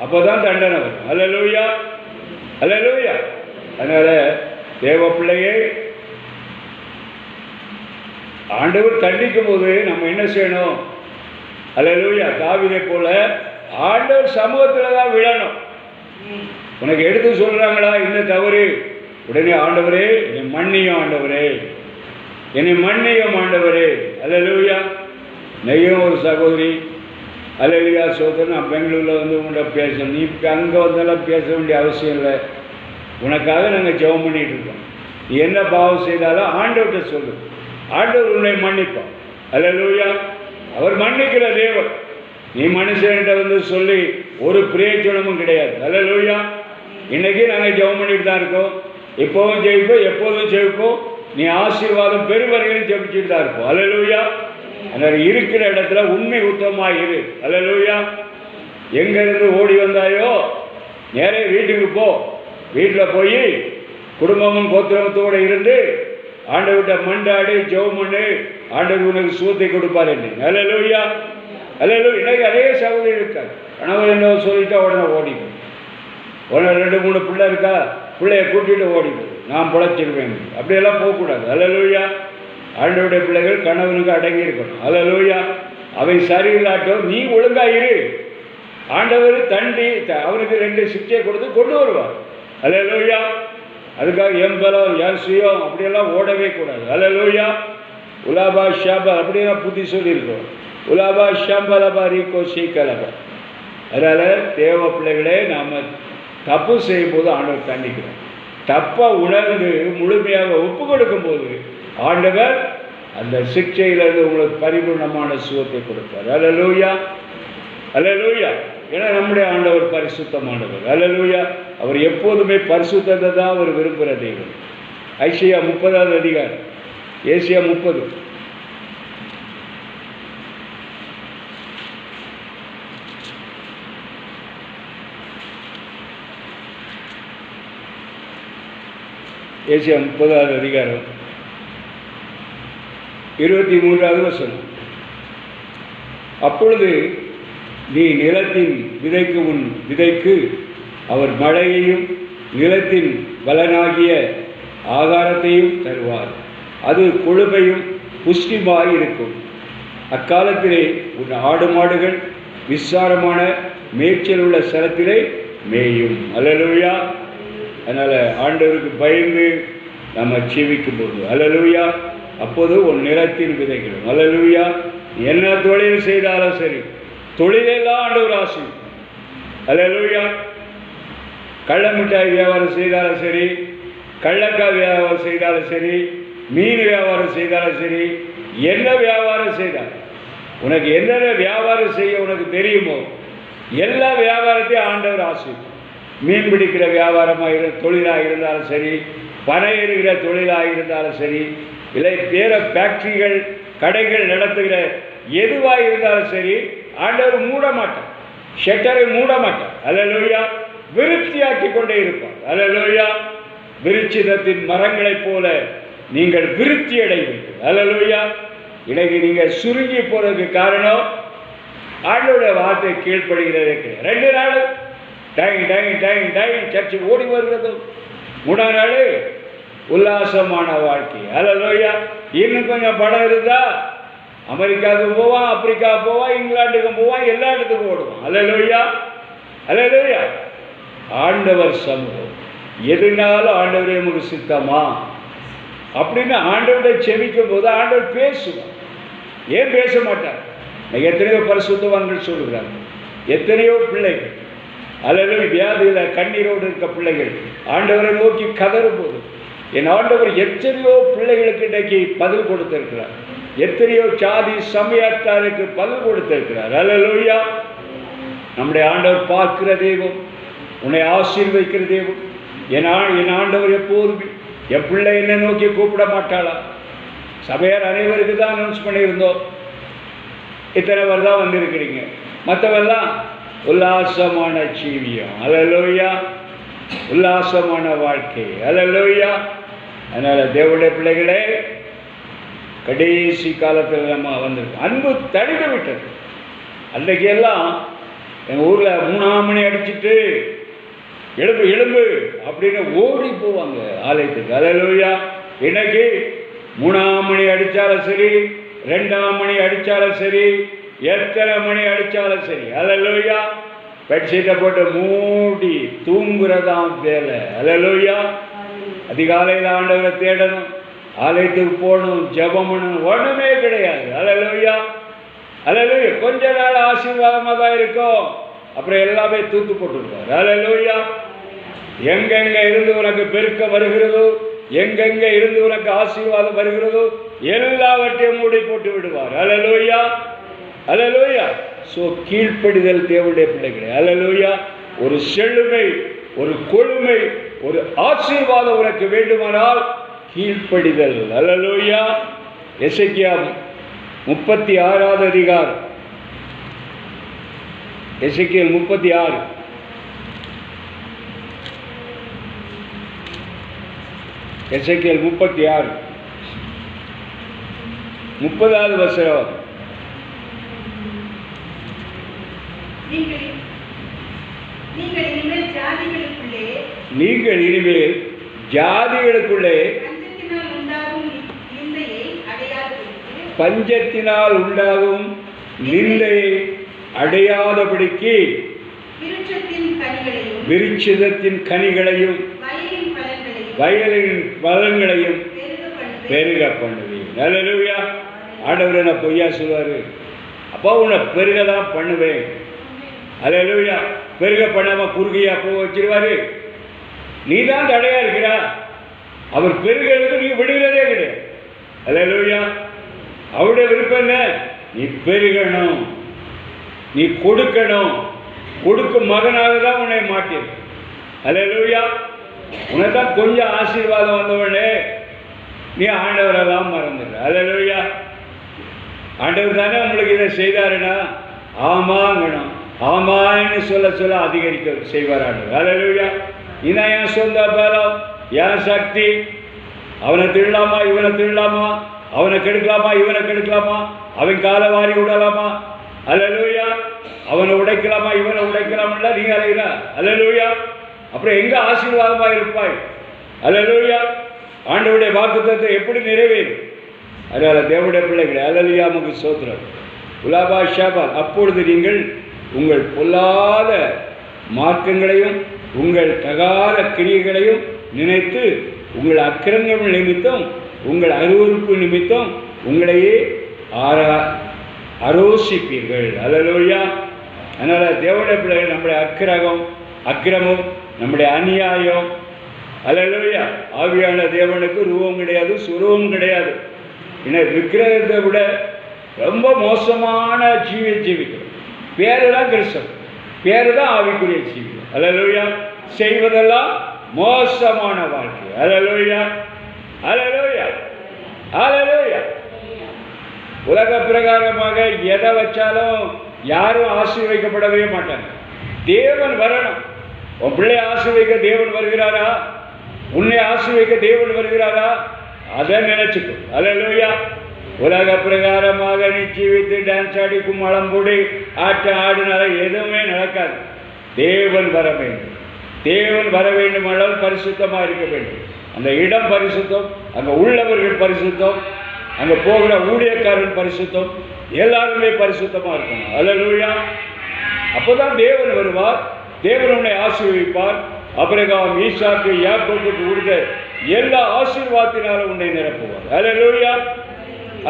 அப்போதான் தண்டனை வரும். அல்லேலூயா, அல்லேலூயா. அதனால தேவ பிள்ளையை ஆண்டவர் தண்டிக்கும் போது நம்ம என்ன செய்யணும்? அல்லேலூயா. தாவீதை போல ஆண்டவர் சமூகத்தில் தான் விழணும். உனக்கு எடுத்து சொல்றாங்களா இந்த தவறு, உடனே ஆண்டவரே என்னை மன்னியும், ஆண்டவரே என்னை மன்னியும், ஆண்டவரே. அல்லேலூயா. நெய்யும் ஒரு சகோதரி, அல்லேலூயா சோதரன், நான் பெங்களூரில் வந்து உங்கள்கிட்ட பேசணும், நீ அங்கே வந்தாலும் பேச வேண்டிய அவசியம் இல்லை, உனக்காக நாங்கள் ஜெபம் பண்ணிகிட்டு இருக்கோம், நீ என்ன பாவம் செய்தாலும் ஆண்டவர்கிட்ட சொல்லு, ஆண்டவர் உன்னை மன்னிப்பார். அல்லேலூயா. அவர் மன்னிக்கிற தேவன். நீ மனுஷன்கிட்ட வந்து சொல்லி ஒரு பிரயோஜனமும் கிடையாது. அல்லேலூயா. இன்னைக்கு நாங்கள் ஜெபம் பண்ணிட்டு தான் இருக்கோம். இப்போவும் ஜெயிப்போம், எப்போதும் ஜெயிப்போம். நீ ஆசீர்வாதம் பெருவரையிலும் ஜெபிச்சுட்டு தான் இருப்போம். அல்லேலூயா. அதனால் இருக்கிற இடத்துல உண்மை உத்தமமாக இரு. அல்லேலூயா. எங்கேருந்து ஓடி வந்தாயோ நேரே வீட்டுக்கு போ. வீட்டில் போய் குடும்பமும் கோத்திரத்தோடு இருந்து ஆண்டவர்கிட்ட மண்டாடி ஜெபம் பண்ணு. ஆண்டவர் உனக்கு சுகத்தை கொடுப்பார் என்று. அல்லேலூயா. அல்லேலூயா. இன்னைக்கு அதே சகோதரி இருக்காது. கணவர் என்ன சொல்லிட்டா உடனே ஓடிடும். உடனே 2-3 பிள்ளை இருக்கா, பிள்ளைய கூட்டிகிட்டு ஓடிடும். நான் பிழைச்சிருவேன். அப்படியெல்லாம் போகக்கூடாது. அல்லேலூயா. ஆண்டவருடைய பிள்ளைகள் கணவனுக்கு அடங்கி இருக்கணும். அல்லேலூயா. அவை சரியில்லாட்டும் நீ ஒழுங்காயிரு. ஆண்டவர் தண்டி அவனுக்கு 2 சிக்ஷையை கொடுத்து கொண்டு வருவார். அல்லேலூயா. அதுக்காக என் பலம் என் சுயம் அப்படியெல்லாம் ஓடவே கூடாது. அல்லேலூயா. உலாபா ஷாபா அப்படியெல்லாம் புத்தி சொல்லியிருக்கோம். உலாபா ஷாம்பலபா ரீகோ சீக்கலபா. அதனால் தேவ பிள்ளைகளே நாம் தப்பு செய்யும் போது ஆண்டவர் தண்டிக்கிறோம். தப்பை உணர்ந்து முழுமையாக ஒப்பு கொடுக்கும் போது ஆண்டவர் அந்த சிக்ஷையிலிருந்து உங்களுக்கு பரிபூர்ணமான சுகத்தை கொடுப்பார். அல்லேலூயா. அல்லேலூயா. ஏன்னா நம்முடைய ஆண்டவர் பரிசுத்தமானவர். அல்லேலூயா. அவர் எப்போதுமே பரிசுத்தத்தை தான் அவர் விரும்புகிற தெய்வம். ஐசியா 30வது அதிகாரம், ஏசியா 30. ஏசியா 30வது அதிகாரம் 23வது வசனம். அப்பொழுது நீ நிலத்தின் விதைக்கு உன் விதைக்கு அவர் மழையையும் நிலத்தின் பலனாகிய ஆகாரத்தையும் தருவார். அது கொழுமையும் புஷ்டியுமாய் இருக்கும். அக்காலத்திலே உன் ஆடு மாடுகள் விசாரமான மேய்ச்சல் உள்ள ஸ்தலத்திலே மேயும். அல்லேலூயா. அதனால் ஆண்டவருக்கு பயந்து நம்ம ஜீவிக்கும் போது அல்லேலூயா அப்போது உன் நிலத்தின் விதைகளும். அல்லேலூயா. என்ன தொழில் செய்தாலும் சரி, தொழிலெல்லாம் ஆண்டவர் ஆசீர்வதிப்பார். அல்லேலூயா. கள்ள மிட்டாய் வியாபாரம் செய்தாலும் சரி, கள்ளக்காய் வியாபாரம் செய்தாலும் சரி, மீன் வியாபாரம் செய்தாலும் சரி, என்ன வியாபாரம் செய்தாலும் உனக்கு என்னென்ன வியாபாரம் செய்ய உனக்கு தெரியுமோ எல்லா வியாபாரத்தையும் ஆண்டவர் ஆசீர்வதிப்பார். மீன் பிடிக்கிற வியாபாரமாக தொழிலாக இருந்தாலும் சரி, பனை எறிகிற தொழிலாக இருந்தாலும் சரி, இல்லை வேற ஃபேக்ட்ரிகள் கடைகள் நடத்துகிற எதுவாக இருந்தாலும் சரி, ஆண்டவர் மூட மாட்டார். ஷட்டரை மூட மாட்டார். அல்லேலூயா. விருத்தியாக்கி கொண்டே இருப்பார். அல்லேலூயா. விருட்சிதத்தின் மரங்களைப் போல நீங்கள் விருத்தி அடைவீர்கள். அல்லேலூயா. இன்னைக்கு நீங்கள் சுருங்கி போறதுக்கு காரணம் ஆண்டவருடைய வார்த்தை கீழ்ப்படுகிறதே கிடையாது. 2 நாள் டைம் சர்ச்சுக்கு ஓடி வருகிறதும், 3ஆம் நாள் உல்லாசமான வாழ்க்கை. அல்லேலூயா. இன்னும் கொஞ்சம் படம் இருந்தா அமெரிக்காவுக்கு போவான், ஆப்பிரிக்கா போவான், இங்கிலாந்துக்கு போவான், எல்லா இடத்துக்கும் ஓடுவான். அல்லேலூயா. அல்லேலூயா. ஆண்டவர் சமூகம் எதுனாலும் ஆண்டவரே நமக்கு சித்தமா அப்படின்னு ஆண்டவரை செபிக்கும் போது ஆண்டவர் பேசுவார். ஏன் பேச மாட்டார்? எத்தனையோ பரிசுத்தவான்கள் சொல்லுகிறாங்க, எத்தனையோ பிள்ளைகள் அல்லது வியாதியில் கண்ணீரோடு இருக்க பிள்ளைகள் ஆண்டவரை நோக்கி கதறும் போது என் ஆண்டவர் எத்தனையோ பிள்ளைகளுக்கு இன்றைக்கு பதில் கொடுத்திருக்கிறார். எத்தனையோ சாதி சமயத்தாருக்கு பதில் கொடுத்திருக்கிறார். அல்லேலூயா. நம்முடைய ஆண்டவர் பார்க்கிற தெய்வம், உன்னை ஆசீர்வதிக்கிற தெய்வம். என் ஆண்டவர் எப்போதுமே என் பிள்ளை என்னை நோக்கி கூப்பிட மாட்டாளா? சபையார் அனைவருக்கு தான் அனௌன்ஸ் பண்ணியிருந்தோம். இத்தனை பேர் தான் வந்திருக்கிறீங்க. மற்றவெல்லாம் உல்லாசமான ஜீவியம். அல்லேலூயா. உல்லாசமான வாழ்க்கை. அல்லேலூயா. அதனால் தேவனுடைய பிள்ளைகளே, கடைசி காலத்தில் நம்ம வந்திருக்கோம். அன்பு தடிந்து விட்டது. அன்றைக்கு எல்லாம் எங்கள் ஊரில் 3ஆம் மணி அடிச்சுட்டு எலும்பு எலும்பு அப்படின்னு ஓடி போவாங்க ஆலயத்துக்கு. அல்லேலூயா. இன்னைக்கு 3ஆம் மணி அடித்தாலும் சரி, 2ஆம் மணி அடித்தாலும் சரி, எத்தனை மணி அடித்தாலும் சரி, அல்லேலூயா, பெட்ஷீட்டை போட்டு மூடி தூங்குறதான் வேலை. அல்லேலூயா. அதிகாலையில் ஆண்டவரை தேடணும், ஆலயத்துக்கு போகணும், ஜெபம் பண்ணணும், ஒன்றுமே கிடையாது. அல்லேலூயா. அல்லேலூயா. கொஞ்ச நாள் ஆசீர்வாதமாக தான் இருக்கும், அப்புறம் எல்லாமே தூத்து போட்டுருக்காரு. அல்லேலூயா. எங்கெங்கே இருந்து உனக்கு பெருக்க வருகிறதோ எங்கெங்கே இருந்து உனக்கு ஆசீர்வாதம் வருகிறதோ எல்லாவற்றையும் மூடி போட்டு விடுவார். அல்லேலூயா, அல்லேலூயா. ஸோ கீழ்ப்படிதல் தேவனுடைய பிள்ளைகளே. அல்லேலூயா. ஒரு செழுமை, ஒரு கொழுமை, ஒரு ஆசீர்வாதம் உனக்கு வேண்டுமானால் கீழ்ப்படிதல். அல்லேலூயா. எசேக்கியா 36வது அதிகாரம், எசேக்கியேல் 36, எசேக்கியேல் 36 30வது வசனம். நீங்கள் இனிமேல் ஜாதிகளுக்குள்ளே பஞ்சத்தினால் உண்டாகும் நிந்தையை அடையாதபடிக்கு விருட்சத்தின் கனிகளையும் வயலின் பலன்களையும் பெருக பண்ணுவேன். அல்லேலூயா. ஆண்டவர் என்ன பொய்யா சொல்வாரு? அப்போ உன்னை பெருக தான் பண்ணுவேன். அல்லேலூயா. பெருக பண்ணாமல் குறுகியா போக வச்சிருவாரு. நீ தான் தடையா இருக்கிறா. அவர் பெருகிறதுக்கு நீ விடுகிறதே கிடையாது. அல்லேலூயா. அவருடைய விருப்பம் என்ன? நீ பெருகணும், நீ கொடுக்கணும். கொடுக்கும் மகனாக தான் உன்னை மாட்டேன். அல்லேலூயா. உனக்கு தான் கொஞ்சம் ஆசீர்வாதம் வந்தவனே நீ ஆண்டவரெல்லாம் மறந்துடுற. அல்லேலூயா. ஆண்டவர் தானே உங்களுக்கு இதை செய்தாருன்னா ஆமாங்கணும். ஆமான்னு சொல்ல அதிகரிக்க செய்வார் ஆண்டவர். அல்லேலூயா. இதான் என் சொந்த பலம், என் சக்தி. அவனை திருடலாமா, இவனை திருடலாமா, அவனை கெடுக்கலாமா, இவனை கெடுக்கலாமா, அவன் காலை வாரி விடலாமா. அல்லேலூயா. அவனை உடைக்கலாமா, இவனை உடைக்கலாமா, நீ அலைகிறா. அல்லேலூயா. அப்புறம் எங்க ஆசீர்வாதமாக இருப்பாய்? அல்லேலூயா. ஆண்டவருடைய வாக்குத்தத்தம் எப்படி நிறைவேறும்? அதனால தேவனுடைய பிள்ளைகளே, அல்லேலூயா, நமக்கு ஸ்தோத்திரம். உலாபா ஷாபால். அப்பொழுது நீங்கள் உங்கள் பொல்லாத மார்க்கங்களையும் உங்கள் தகாத கிரியைகளையும் நினைத்து உங்கள் அக்கிரமங்கள் நிமித்தம் உங்கள் அருவருப்பு நிமித்தம் உங்களையே அரோசிப்பீர்கள். அல்லேலூயா. அதனால் தேவனுடைய பிள்ளைகள் நம்முடைய அக்கிரமம், நம்முடைய அநியாயம். அல்லேலூயா. ஆவியான தேவனுக்கு ரூபம் கிடையாது, சுரூபம் கிடையாது. ஏன்னா விக்கிரகத்தை விட ரொம்ப மோசமான ஜீவிக்கிறோம். பேரு தான் கிறிஸ்தவம், பேரு தான் ஆவிக்குரிய ஜீவியம். அல்லேலூயா. செய்வதெல்லாம் மோசமான வாழ்க்கை. அல்லேலூயா, அல்லேலூயா, அல்லேலூயா. உலக பிரகாரமாக எதை வச்சாலும் யாரும் ஆசீர்வதிக்கப்படவே மாட்டாங்க. தேவன் வரணும். உன் பிள்ளை ஆசீர்வதிக்க தேவன் வருகிறாரா? உன்னை ஆசீர்வதிக்க தேவன் வருகிறாரா? அதை நினைச்சுக்கும். அல்லேலூயா. உலக பிரகாரமாக நீ ஜீவித்து டான்ஸ் ஆடி கும்மளம் போடி ஆட்டம் ஆடினால எதுவுமே நடக்காது. தேவன் வர வேண்டும். தேவன் வர வேண்டுமானால் பரிசுத்தமாக இருக்க வேண்டும். அந்த இடம் பரிசுத்தம், அங்கே உள்ளவர்கள் பரிசுத்தம், அங்கே போகிற ஊழியக்காரன் பரிசுத்தம், எல்லாருமே பரிசுத்தமாக இருக்கணும். அல்லேலூயா. அப்போதான் தேவன் வருவார், தேவன் உன்னை ஆசீர்வதிப்பார். ஆபிரகாம், ஈசாக்கு, யாக்கோபுக்கு கொடுத்த எல்லா ஆசீர்வாதத்தினாலும் உன்னை நிரப்புவார். அல்லேலூயா,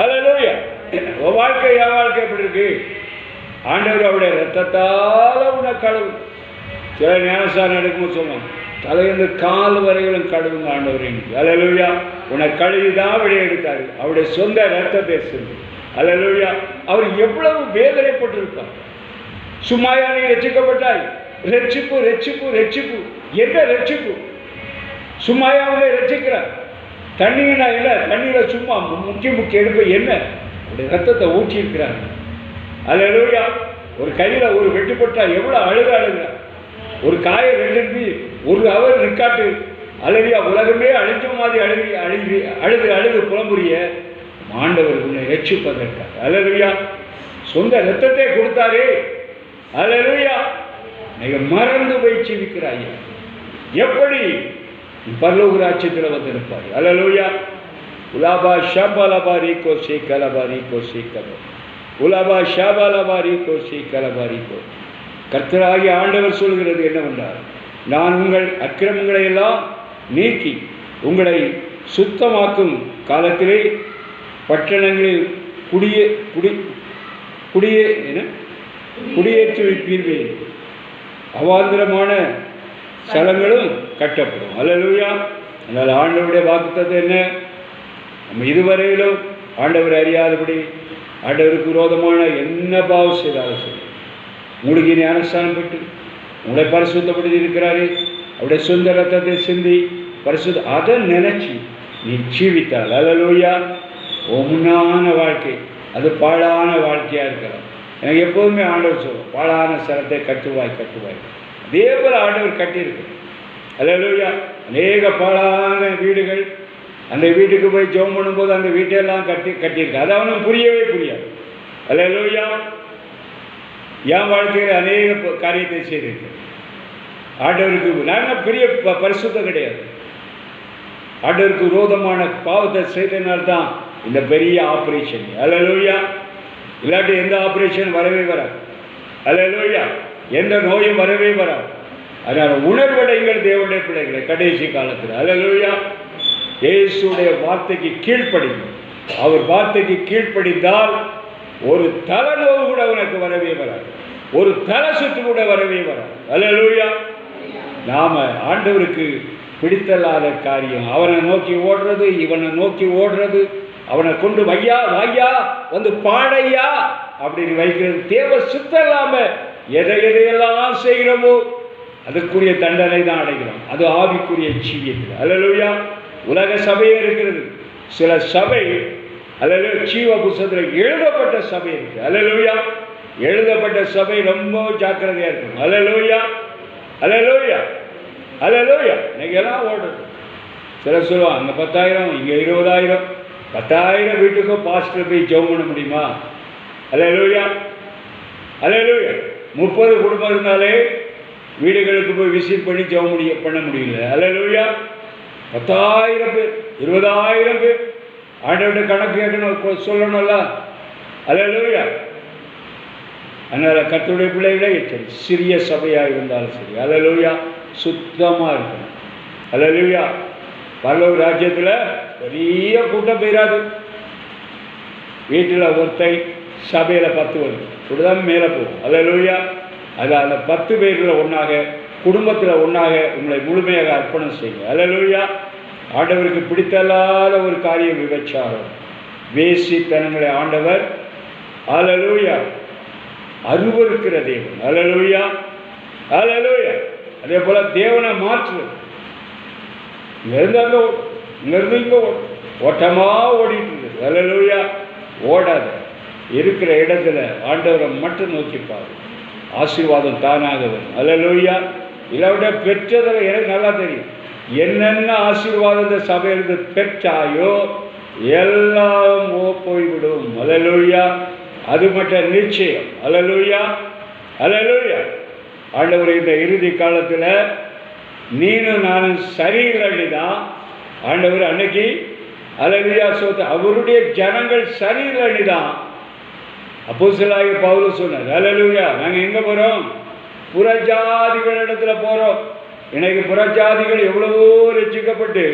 அல்லேலூயா. உன் வாழ்க்கை, என் வாழ்க்கை எப்படி இருக்கு? ஆண்டவர் அவருடைய ரத்தத்தால் உன்னை கழுவு. சில ஞானஸ்தானம் எடுக்கும்போது சொல்லுவாங்க, தலையிலிருந்து கால் வரையிலும் கழுவுங்க ஆண்டவர். அல்லேலூயா. உன்னை கழுவி தான் வெளியே எடுத்தாரு. அவருடைய சொந்த ரத்தத்தை சென்று. அல்லேலூயா. அவர் எவ்வளவு வேதனைப்பட்டிருப்பார். சும்மாயா நீ ரட்சிக்கப்பட்டாய்? ரட்சிப்பு, ரட்சிப்பு, ரட்சிப்பு. என்ன ரட்சிப்பு? சும்மாயா அவனை ரட்சிக்கிறார்? தண்ணீர் இல்லை, தண்ணீரை சும்மா முக்கி எடுப்ப என்ன? அவருடைய ரத்தத்தை ஊற்றி இருக்கிறார். அல்லேலூயா. ஒரு கையில் ஒரு வெட்டுப்பட்டா எவ்வளோ அழுகிறார். ஒரு காயை ரெண்டு ஒரு அவர் நிற்காட்டு. அல்லேலூயா. உலகமே அழிஞ்ச மாதிரி அழுது புலம்புரிய ஆண்டவர் உன்னை ரட்சிப்பதற்காக. அல்லேலூயா. சொந்த ரத்தத்தை கொடுத்தாரே. அல்லேலூயா. நீங்க மறந்து போய் ஜீவிக்கிறாய். எப்படி பரலோக ராஜ்யத்தில் வந்திருப்பார்? அல்லேலூயா. உலாபா ஷாபாலபாரி கோஷி கலபாரி கோஷி கல உலாபா ஷாபாலபாரி கோஷி கலபாரி கோ. கர்த்தராகிய ஆண்டவர் சொல்கிறது என்னவென்றால், நான் உங்கள் அக்கிரமங்களை எல்லாம் நீக்கி உங்களை சுத்தமாக்கும் காலத்திலே பட்டணங்களில் குடியேற்றி வைப்பீர்கள். அவாந்திரமான ஸ்தலங்களும் கட்டப்படும். அல்லேலூயா. அதனால் ஆண்டவருடைய வாக்குத்தத்தம் என்ன? நம்ம இதுவரையிலும் ஆண்டவர் அறியாதபடி ஆண்டவருக்கு விரோதமான என்ன பாவம் செய்தாலும் சரி, உங்களுக்கு ஞானஸ்தானம் பெற்று உங்களை பரிசுத்தப்படுத்தி இருக்கிறாரு, அவருடைய சொந்த ரத்தத்தை சிந்தி பரிசுத்த அதை நினைச்சு நீ ஜீவித்தால் அல்லேலூயா உண்மையான வாழ்க்கை அது பாழான வாழ்க்கையாக இருக்கலாம். எனக்கு எப்போதுமே ஆண்டவர் சொல்லுவோம், பாழான ஸ்தலத்தை கட்டுவாய் கட்டுவாய். அதே போல் ஆண்டவர் கட்டியிருக்கு அல்லேலூயா. அநேக பாழான வீடுகள், அந்த வீட்டுக்கு போய் ஜெபம் பண்ணும்போது அந்த வீட்டையெல்லாம் கட்டியிருக்கு. அது அவனுக்கு புரியவே புரியாது. அல்லேலூயா. என் வாழ்க்கையில் அநேக காரியத்தை செய்திருக்கு. ஆண்டவருக்கு நாங்கள் பெரிய பரிசுத்தம் கிடையாது. ஆண்டவருக்கு விரோதமான பாவத்தை செய்தனால்தான் இந்த பெரிய ஆப்ரேஷன். அல்லேலூயா. இல்லாட்டி எந்த ஆப்ரேஷன் வரவே வராது. அல்லேலூயா. எந்த நோயும் வரவே வராது. அதனால் உணர்வடைங்கள் தேவனுடைய பிள்ளைகளை கடைசி காலத்தில். அல்லேலூயா. இயேசுடைய வார்த்தைக்கு கீழ்ப்படிங்க. அவர் வார்த்தைக்கு கீழ்ப்படிந்தால் ஒரு தலைநோவு கூட உனக்கு வரவே வராது, ஒரு தலை சுத்து கூட வரவே வராது. அல்லேலூயா. நாம ஆண்டவருக்கு பிடித்தல்லாத காரியம் அவனை நோக்கி ஓடுறது, இவனை நோக்கி ஓடுறது, அவனை கொண்டு வையா வையா வந்து பாடையா அப்படின்னு வைக்கிறது தேவ சுத்தம் இல்லாம எதையெல்லாம் செய்கிறோமோ அதுக்குரிய தண்டனை தான் அடைகிறோம். அது ஆவிக்குரிய ஜீவியத்தில். அல்லேலூயா. உலக சபையே இருக்கிறது. சில சபை அல்லது ஜீவ புத்தகத்தில் எழுதப்பட்ட சபை இருக்கு. அல்லேலூயா. எழுதப்பட்ட சபை ரொம்ப ஜாக்கிரதையா இருக்கணும். அல்லேலூயா. அல்லேலூயா. அல்லேலூயா. இன்னைக்கு எல்லாம் ஓடுறது. சில சொல்லுவாங்க அங்கே 10,000 இங்கே 20,000. 10,000 வீட்டுக்கும் பாஸ்டர் போய் ஜெபம் பண்ண முடியுமா? அல்லேலூயா. அல்லேலூயா. 30 குடும்பம் இருந்தாலே வீடுகளுக்கு போய் விசிட் பண்ணி ஜெபம் பண்ண முடியல. அல்லேலூயா. 10,000 பேர் 20,000 பேர் ஆண்டவர்கிட்ட கணக்கு கேட்கணும் சொல்லணும்ல. அல்லேலூயா. அதனால் கர்த்தருடைய பிள்ளைகளே சரி, சிறிய சபையாக இருந்தாலும் சரி, அல்லேலூயா, சுத்தமாக இருக்கணும். அல்லேலூயா. பரலோக ராஜ்யத்தில் பெரிய கூட்டம் போயிடாது. வீட்டில் ஒருத்தை சபையில் 10 வருது இப்படிதான் மேலே போகும். அல்லேலூயா. அது அந்த 10 பேரில் ஒன்றாக குடும்பத்தில் ஒன்றாக உங்களை முழுமையாக அர்ப்பணம் செய்யுங்க. அல்லேலூயா. ஆண்டவருக்கு பிடித்தல்லாத ஒரு காரியம் விபச்சாரம், வேசித்தனங்களை ஆண்டவர் அல்லேலூயா அருவருக்கிற தேவன். அல்லேலூயா. அல்லேலூயா. அதே போல தேவனை மாற்றுவது. இங்கேருந்து அங்கே இங்கேருந்து இங்கே ஓட்டமாக ஓடிட்டு இருக்குது. அல்லேலூயா. ஓடாத இருக்கிற இடத்துல ஆண்டவரை மட்டும் நோக்கிப்பாரு. ஆசீர்வாதம் தானாக வரும். அல்லேலூயா. இல்லாவிட பெற்றதில் எனக்கு நல்லா தெரியும் என்னென்ன ஆசீர்வாதம் இந்த சபையிலிருந்து பெற்றாயோ எல்லாம் போய்விடும். அல்லேலூயா. அது மட்டும் நிச்சயம். அல்லேலூயா. அல்லேலூயா. ஆண்டவர் இந்த இறுதி காலத்தில் நீனும் நானும் சரியில்லை தான் ஆண்டவர் அன்னைக்கு அல்லேலூயா சொல்ல அவருடைய ஜனங்கள் சரியில்லை தான் அப்போஸ்தலனாகிய பவுல் சொன்னார். அல்லேலூயா. நாங்கள் எங்கே போகிறோம்? புறஜாதிகளிடத்தில் போகிறோம். இன்னைக்கு புறஜாதிகள் எவ்வளவோ ரட்சிக்கப்பட்டு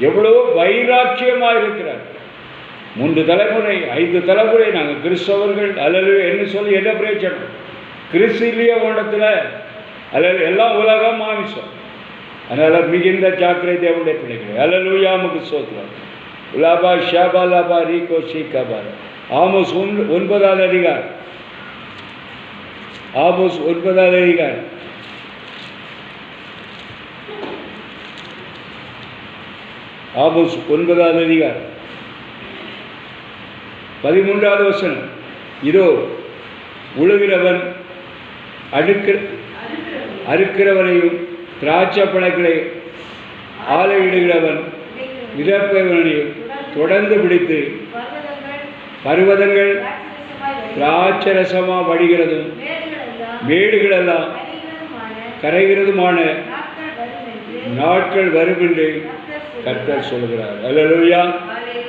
எவ்வளவோ வைராக்கியமாக இருக்கிறார். 3 தலைமுறை 5 தலைமுறை நாங்கள் கிறிஸ்தவர்கள். அல்லேலூயா. என்ன சொல்லி என்ன பிரயோஜனம்? கிறிஸ்துவிய ஓண்டத்தில் அல்லது எல்லாம் உலகம் மாமிசம். அதனால் மிகுந்த ஜாக்கிரதை தேவனுடைய பிள்ளைகள். அல்லேலூயா. நமக்கு சோத்திரம். உலாபா ஷாபா லாபா ரீகோ ஷீகாபா. ஆமோஸ் 9வது அதிகாரம். ஆமோஸ் 9வது அதிகாரம். ஆமோஸ் 9வது அதிகாரம் 13வது வசனம். இதோ உழுகிறவன் அறுக்கிறவனையும் திராட்சை பழங்களை ஆலையிடுகிறவன் விதப்பவனையும் தொடர்ந்து பிடித்து பர்வதங்கள் திராட்சரசமாக வடிகிறதும் மேடுகளெல்லாம் கரைகிறதுமான நாட்கள் வரும் என்று கர்த்தர் சொல்கிறார். அல்லேலூயா.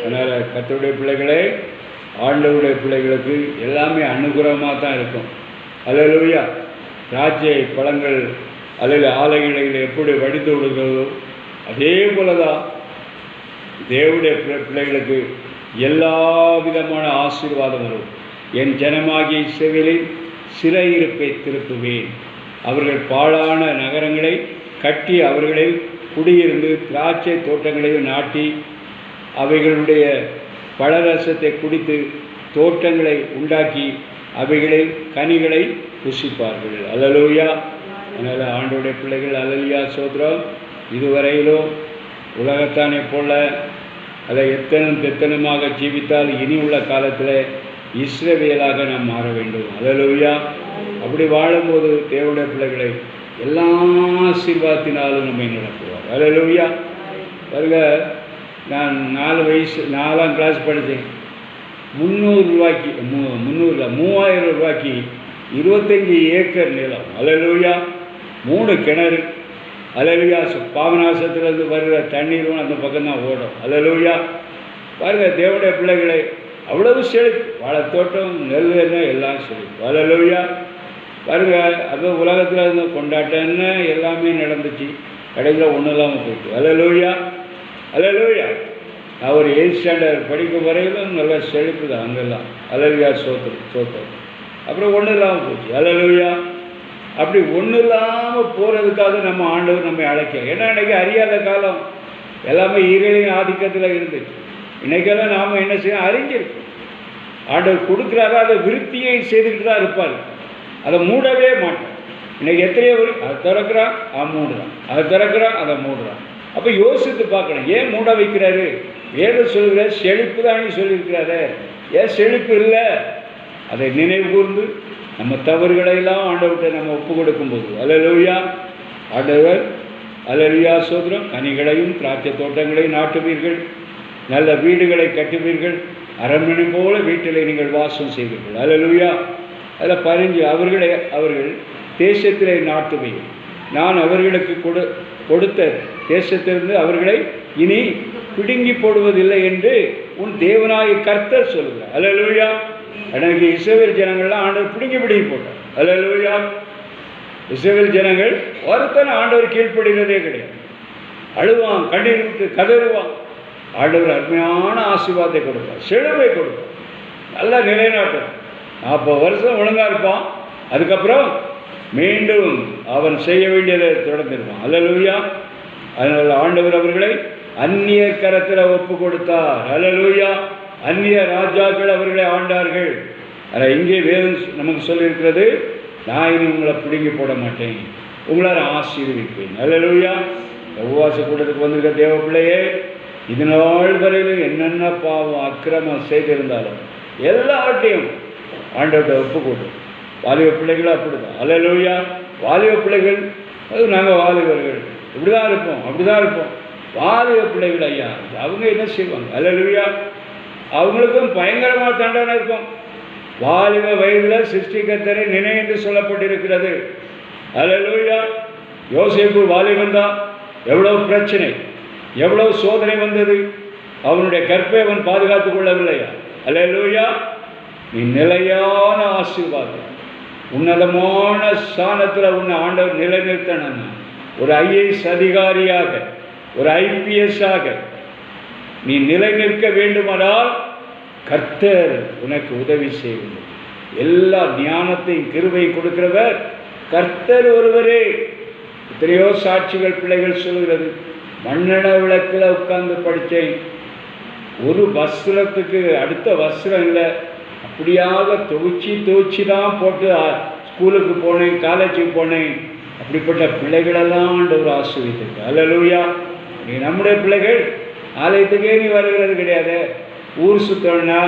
அதனால் கர்த்தருடைய பிள்ளைகளே, ஆண்டவருடைய பிள்ளைகளுக்கு எல்லாமே அனுகிரகமாக தான் இருக்கும். அல்லேலூயா. திராட்சை பழங்கள் அல்லது ஆலைகளில் எப்படி வடித்து விடுகிறதோ அதே போல தான் தேவனுடைய பிள்ளைகளுக்கு எல்லா விதமான ஆசீர்வாதம் வரும். என் ஜனமாகிய இஸ்ரவேலின் சிறையிருப்பை திருப்புவேன். அவர்கள் பாழான நகரங்களை கட்டி அவர்களில் குடியிருந்து திராட்சை தோட்டங்களையும் நாட்டி அவைகளுடைய பழரசத்தை குடித்து தோட்டங்களை உண்டாக்கி அவைகளில் கனிகளை புசிப்பார்கள். அல்லேலூயா. அதனால் ஆண்டவருடைய பிள்ளைகள் அல்லேலூயா சோத்திரம். இதுவரையிலும் உலகத்தானே போல அதை எத்தனுமாக ஜீவித்தால் இனி உள்ள காலத்தில் இஸ்ரவேலாக நாம் மாற வேண்டும். அல்லேலூயா. அப்படி வாழும்போது தேவனுடைய பிள்ளைகளை எல்லா ஆசீர்வாதத்தினாலும் நம்மை நடத்துவார். அல்லேலூயா. பாருங்க, நான் 4ஆம் கிளாஸ் படித்தேன். 300 ரூபாய்க்கு 3000 ரூபாய்க்கு 25 ஏக்கர் நிலம். அல்லேலூயா. 3 கிணறு. அல்லேலூயா. பாபநாசத்துலேருந்து வருகிற தண்ணீரும் அந்த பக்கம்தான் ஓடும். அல்லேலூயா. பாருங்கள், தேவனுடைய பிள்ளைகளை அவ்வளவு செழிப்பு, வாழைத்தோட்டம், நெல் எல்லாம் செழிப்பு. அல்லேலூயா. பாருங்கள், அப்போ உலகத்தில் இருந்த கொண்டாட்டம்னு எல்லாமே நடந்துச்சு, கடையில் ஒன்றும் இல்லாமல் போயிட்டு. அல்லேலூயா. அல்லேலூயா. நான் ஒரு 8th ஸ்டாண்டர்ட் படிக்கும் வரையிலும் நல்லா செழிப்பு தான் அங்கெல்லாம். அல்லேலூயா. சோத்திரம். அப்புறம் ஒன்றும் இல்லாமல் போச்சு. அல்லேலூயா. அப்படி ஒன்றும் இல்லாமல் போகிறதுக்காக நம்ம ஆண்டவர் நம்மை அழைக்க. ஏன்னா இன்றைக்கி அறியாத காலம், எல்லாமே ஈரலின் ஆதிக்கத்தில் இருந்துச்சு. இன்றைக்கெல்லாம் நாம் என்ன செய்யணும், அறிஞ்சிருக்கோம். ஆண்டவர் கொடுக்குறாரோ அதை விருத்தியை செய்துக்கிட்டு தான் இருப்பார். அதை மூடவே மாட்டோம். இன்றைக்கி எத்தனையோ அதை திறக்கிறான், மூடுறான், அதை திறக்கிறான், அதை மூடுறான். அப்போ யோசித்து பார்க்கணும், ஏன் மூட வைக்கிறாரு? வேதம் சொல்கிற செழிப்பு தானே சொல்லியிருக்கிறாரு, ஏன் செழிப்பு இல்லை? அதை நினைவு கூர்ந்து நம்ம தவறுகளையெல்லாம் ஆண்டவர்கிட்ட நம்ம ஒப்பு கொடுக்கும்போது, அல்லேலூயா, ஆண்டவர் அல்லேலூயா சோதரம், கனிகளையும் திராட்சை தோட்டங்களையும் நாட்டுவீர்கள், நல்ல வீடுகளை கட்டுவீர்கள், அரண்மனை போல வீட்டில் நீங்கள் வாசம் செய்வீர்கள். அல்லேலூயா. அதில் 15 அவர்கள் தேசத்திலே நாட்டுவீர்கள், நான் அவர்களுக்கு கொடுத்த தேசத்திலிருந்து அவர்களை இனி பிடுங்கி போடுவதில்லை என்று உன் தேவனாய கர்த்தர் சொல்கிறார். அல்லேலூயா. எனக்கு இஸ்ரவேல் ஜனங்கள்லாம் ஆண்டவர் பிடுங்கி போட்டார். அல்லேலூயா. இஸ்ரவேல் ஜனங்கள் ஒருத்தனை ஆண்டவர் கீழ்ப்படுகிறதே கிடையாது. அழுவான், கண்ணீர் விட்டு கதறுவான். ஆண்டவர் அருமையான ஆசீர்வாதத்தை கொடுப்பார், செழுமை கொடுப்பார், நல்லா நிலைநாட்டும். 40 வருஷம் ஒழுங்காக இருப்பான், அதுக்கப்புறம் மீண்டும் அவன் செய்ய வேண்டியதை தொடர்ந்துருப்பான். அல்லேலூயா. அதனால் ஆண்டவர் அவர்களை அந்நிய கரத்தில் ஒப்பு கொடுத்தார். அல்லேலூயா. அந்நிய ராஜாக்கள் அவர்களை ஆண்டார்கள். ஆனால் இங்கே வேதம் நமக்கு சொல்லியிருக்கிறது, நான் இனி உங்களை பிடுங்கி போட மாட்டேன், உங்களால் ஆசீர்வதிப்பேன். அல்லேலூயா. உபவாச கூட்டத்துக்கு வந்திருக்க தேவ பிள்ளையே, இது நாள் வரையிலும் என்னென்ன பாவம் அக்கிரமம் செய்திருந்தாலும் எல்லாவற்றையும் ஆண்டவர்கிட்ட ஒப்பு கொடு. வாலிப பிள்ளைகளும் அப்படிதான். அல்லேலூயா. வாலிப பிள்ளைகள், அது நாங்கள் வாலிபர்கள் இப்படி தான் இருப்போம், அப்படி தான் இருப்போம். வாலிப பிள்ளைகள் ஐயா, அவங்க என்ன செய்வாங்க? அல்லேலூயா. அவங்களுக்கும் பயங்கரமாக தண்டனை இருக்கும். வாலிப வயதில் சிருஷ்டிகர்த்தரை நினை என்று சொல்லப்பட்டிருக்கிறது. அல்லேலூயா. யோசேப்பு வாலிபன் தான், எவ்வளவு பிரச்சனை, எவ்வளவு சோதனை வந்தது. அவனுடைய கற்பை அவன் பாதுகாத்துக் கொள்ளவில்லையா? அல்லேலூயா. நீ நிலையான ஆசீர்வாதம், உன்னதமான ஸ்தானத்தில் உன்னை ஆண்டவர் நிலைநிறுத்தணும். ஒரு IAS அதிகாரியாக, ஒரு IPS ஆக நீ நிலைநிற்க வேண்டுமானால் கர்த்தர் உனக்கு உதவி செய்ய வேண்டும். எல்லா ஞானத்தையும் கிருபை கொடுக்கிறவர் கர்த்தர் ஒருவரே. எத்தனையோ சாட்சிகள் பிள்ளைகள் சொல்கிறது, மண்ணெண்ண விளக்கில் உட்கார்ந்து படித்தேன், ஒரு வஸ்திரத்துக்கு அடுத்த வஸ்திரம் இல்லை, அப்படியாக துவச்சி தான் போட்டு ஸ்கூலுக்கு போனேன், காலேஜுக்கு போனேன். அப்படிப்பட்ட பிள்ளைகளெல்லாம் ஆண்டவர் ஆசீர்வதித்திருக்கார். அல்லேலூயா. நீ நம்முடைய பிள்ளைகள் ஆலயத்துக்கே நீ வருகிறது கிடையாது, ஊர் சுத்தம்னா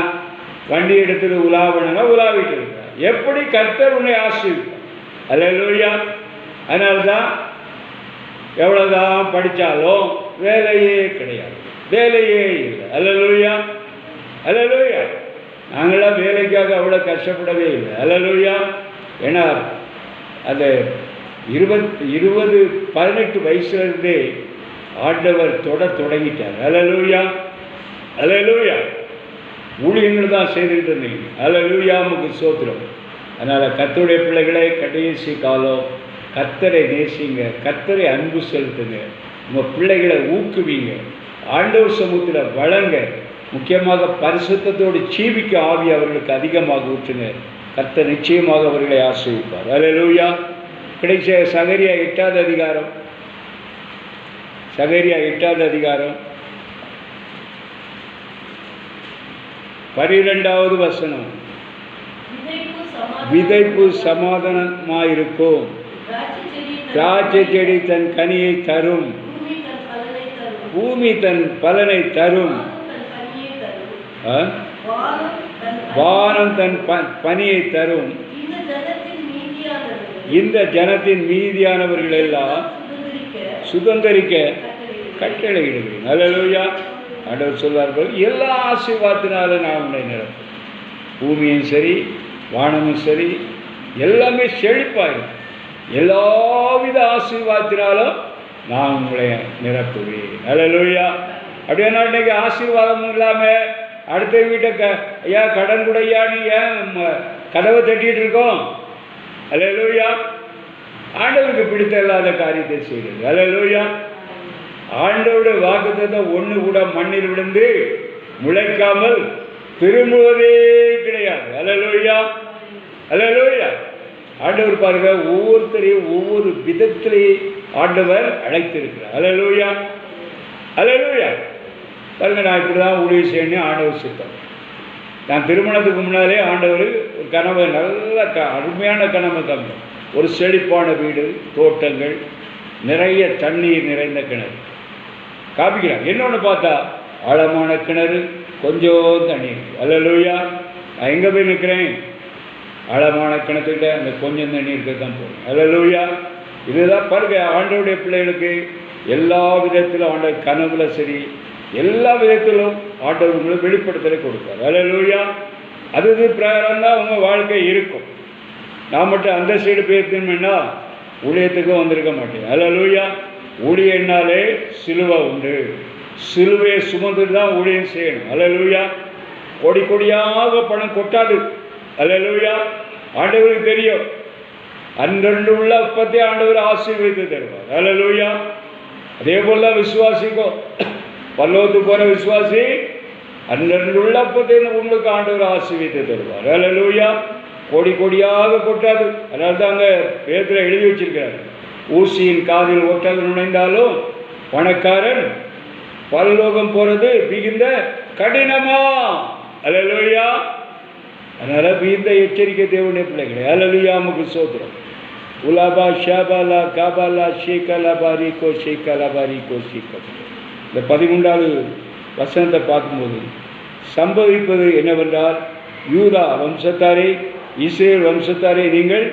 வண்டி எடுத்துட்டு உலாவணும்னா உலாவிட்டு இருக்கிறார். எப்படி கர்த்தர் உன்னை ஆசீர்வதிப்பார். அல்லேலூயா. அதனால்தான் எவ்வளோதான் படித்தாலும் வேலையே கிடையாது, வேலையே இல்லை. அல்லேலூயா. அல்லேலூயா. நாங்களாம் வேலைக்காக அவ்வளோ கஷ்டப்படவே இல்லை. அல்லேலூயா. ஏன்னா அந்த 18 வயசுலேருந்தே ஆண்டவர் தொடங்கிட்டார். அல்லேலூயா. அல்லேலூயா. ஊழியங்கள் தான் செய்துக்கிட்டு இருந்தீங்க. அல்லேலூயா. நமக்கு சோத்திரம். அதனால் கர்த்தருடைய பிள்ளைகளை கடைசி காலம் கர்த்தரை நேசிங்க, கர்த்தரை அன்பு செலுத்துங்க, உங்கள் பிள்ளைகளை ஊக்குவிங்க, ஆண்டவர் சமூகத்தில் வளங்க. முக்கியமாக பரிசுத்தத்தோடு ஜீவிக்க ஆவி அவர்களுக்கு அதிகமாக ஊற்றுங்க. கர்த்தர் நிச்சயமாக அவர்களை ஆசீர்வதிப்பார். அல்லேலூயா. கடைசியாக சகரியா 8ஆம் அதிகாரம், சகரியா 8வது அதிகாரம் 12வது வசனம். விதைப்பு சமாதானமாயிருக்கும், திராட்சை செடி தன் கனியை தரும், பூமி தன் பலனை தரும், வானம் தன் பனியை தரும். இந்த ஜனத்தின் மீதியானவர்கள் எல்லாம் சுதந்திரிக்க கட்டளையிடுகிறேன். அல்லேலூயா. ஆண்டவர் சொல்வார்கள், எல்லா ஆசீர்வாதத்தினாலும் நான் உன்னை நிரப்பும். பூமியும் சரி, வானமும் சரி, எல்லாமே செழிப்பாயிரும். எல்லாவித ஆசீர்வாதத்தினாலும் நான் உங்களை நிரப்புவேன். அல்லேலூயா. அப்படின்னா இன்னைக்கு ஆசீர்வாதமும் இல்லாமல் அடுத்த வீட்டை ஏன் கடன் கூடையான்னு ஏன் கதவை தட்டிகிட்டு இருக்கோம்? அல்லேலூயா. ஆண்டவருக்கு பிடித்த இல்லாத காரியத்தை செய்கிறது. அல்லேலூயா. ஆண்டவருடைய வாக்குத்தத்தம் ஒன்று கூட மண்ணில் விழுந்து முளைக்காமல் திரும்புவதே கிடையாது. அல்லேலூயா. அல்லேலூயா. ஆண்டவர் பாருங்க, ஒவ்வொருத்தரையும் ஒவ்வொரு விதத்திலேயே ஆண்டவர் அழைத்திருக்கிறார். அல்லேலூயா. அல்லேலூயா. பாருங்க, நான் இப்படி தான் ஊழியம் செய்யணும் ஆண்டவர் சித்தம். நான் திருமணத்துக்கு முன்னாலே ஆண்டவர் ஒரு கனவு, நல்ல அருமையான கனவு தந்தோம். ஒரு செழிப்பான வீடு, தோட்டங்கள், நிறைய தண்ணீர் நிறைந்த கிணறு காப்பிக்கிறாங்க. இன்னொன்று பார்த்தா ஆழமான கிணறு, கொஞ்சம் தண்ணீர். அல்லேலூயா. நான் எங்கே போய் நிற்கிறேன்? ஆழமான கிணத்துக்கிட்ட அந்த கொஞ்சம் தண்ணீருக்கு தான் போகிறேன். அல்லேலூயா. இதுதான் பாருங்க, ஆண்டவருடைய பிள்ளைகளுக்கு எல்லா விதத்திலும் ஆண்டவர் கனவுல சரி, எல்லா விதத்திலும் ஆண்டவர் உங்களுக்கு வெளிப்படுத்தலை கொடுப்பார். அல்லேலூயா. அது பிரகாரம் தான் உங்கள் வாழ்க்கை இருக்கும். நான் மட்டும் அந்த சைடு போயிருந்தேன்னா ஊழியத்துக்கும் வந்திருக்க மாட்டேன். அல்லேலூயா. ஊழியன்னாலே சிலுவை உண்டு. சிலுவையை சுமந்துட்டு தான் ஊழியம் செய்யணும். அல்லேலூயா. கொடி கொடியாக பணம் கொட்டாது. அல்லேலூயா. ஆண்டவருக்கு தெரியும், அன்றன்று உள்ள அப்பத்தை ஆண்டவர் ஆசீர்வதித்து தருவார். அல்லேலூயா. அதே போல விசுவாசிக்கும், பரலோகத்துக்கு போகிற விசுவாசி அன்றன்று உள்ள அப்பத்தை உங்களுக்கு ஆண்டவர் ஆசீர்வதித்து தருவார். அல்லேலூயா. கொடி கொடியாக கொட்டாது. அதனால தான் அங்கே வேதத்தில் எழுதி வச்சிருக்கிறார், ஊசியின் காதில் ஒட்டாது நுழைந்தாலும் பணக்காரன் பரலோகம் போகிறது மிகுந்த கடினமா. அல்லேலூயா. அதனால் மிகுந்த எச்சரிக்கை தேவனுடைய பிள்ளைகளே. அல்லேலூயா. நமக்கு சோத்திரம். உலாபா ஷாபாலா காபாலா ஷேகலா பாரிகோ ஷேகலா பாரிகோ ஷேகலா. இந்த 13வது வசனத்தை பார்க்கும்போது சம்பவிப்பது என்னவென்றால், யூதா வம்சத்தாரே, இஸ்ரேல் வம்சத்தாரே, நீங்கள்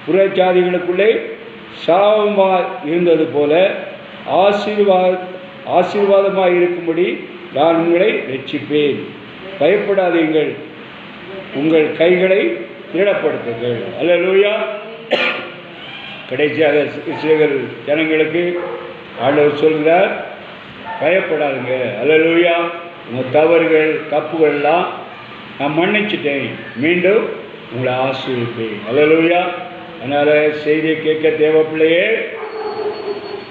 புறச்சாதிகளுக்குள்ளே சாபமாக இருந்தது போல ஆசீர்வாதமாக இருக்கும்படி நான் உங்களை ரட்சிப்பேன். பயப்படாதீங்கள், உங்கள் கைகளை திடப்படுத்துங்கள். அல்லேலூயா. கடைசியாக இஸ்ரவேல் ஜனங்களுக்கு ஆண்டவர் சொல்கிறார், பயப்படாதுங்க. அல்லேலூயா. உங்கள் தவறுகள் தப்புகள்லாம் நான் மன்னிச்சிட்டேன், மீண்டும் உங்களை ஆசீர்வதிப்பேன். அல்லேலூயா. அதனால் செய்தியை கேட்க தேவைப்பிள்ளையே,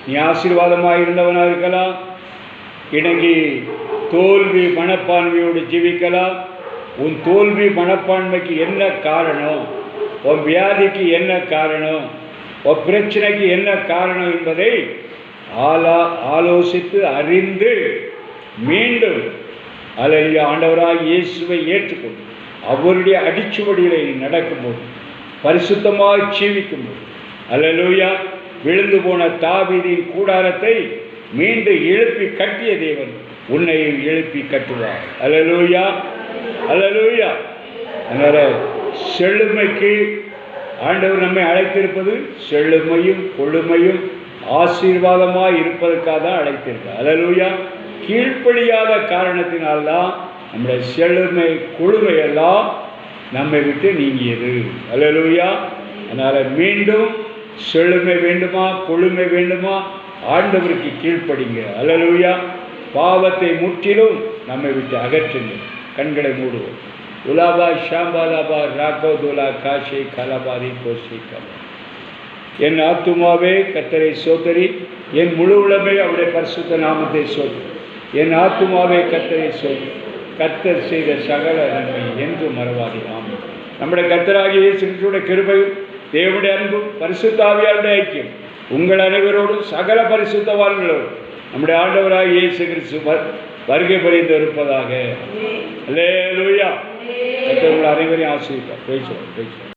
நீ ஆசீர்வாதமாக இருந்தவனாக இருக்கலாம், இணங்கி தோல்வி மனப்பான்மையோடு ஜீவிக்கலாம். உன் தோல்வி மனப்பான்மைக்கு என்ன காரணம், உன் வியாதிக்கு என்ன காரணம், உன் பிரச்சனைக்கு என்ன காரணம் என்பதை ஆலோசித்து அறிந்து மீண்டும் அல்லேலூயா ஆண்டவராக இயேசுவை ஏற்றுக்கொண்டு அவருடைய அடிச்சுவடிகளை நடக்கும்போது, பரிசுத்தமாக ஜீவிக்கும்போது, அல்லேலூயா, விழுந்து போன தாவீதின் கூடாரத்தை மீண்டும் எழுப்பி கட்டிய தேவன் உன்னையும் எழுப்பி கட்டுவார். அல்லேலூயா. அல்லேலூயா. அதனால் செழுமைக்கு ஆண்டவர் நம்மை அழைத்திருப்பது செழுமையும் கொழுமையும் ஆசீர்வாதமாக இருப்பதற்காக தான் அழைத்திருக்கார். அல்லேலூயா. கீழ்ப்படியாத காரணத்தினால்தான் நம்முடைய செழுமை கொழுமையெல்லாம் நம்மை விட்டு நீங்கியது. அல்லேலூயா. அதனால் மீண்டும் செழுமை வேண்டுமா கொழுமை வேண்டுமா, ஆண்டவருக்கு கீழ்ப்படிங்க. அல்லேலூயா. பாவத்தை முற்றிலும் நம்மை விட்டு அகற்றுங்க. கண்களை மூடுவோம். உலாபா ஷாம்பாலாபா ராகோ துலா காஷி கலபாரி கோஷி கலா. என் ஆத்துமாவே கர்த்தரை சோதரி, என் முழு உலகமே அவருடைய பரிசுத்த நாமத்தை சோதரி. என் ஆத்துமாவே கர்த்தரை சோதரி, கர்த்தர் செய்த சகல நன்மை என்று மறவாதே. ஆமென். நம்முடைய கர்த்தராகிய இயேசு கிறிஸ்துவின் கிருபையும் தேவனுடைய அன்பும் பரிசுத்த ஆவியாருடைய ஐக்கியம் உங்கள் அனைவரோடும் சகல பரிசுத்தவான்களோடும் நம்முடைய ஆண்டவராக இயேசு கிறிஸ்து வருகை புரிந்து இருப்பதாக. அல்லேலூயா. கர்த்தர் உங்கள் அனைவரையும் ஆசீர்வதிப்பார். பேசுவோம்.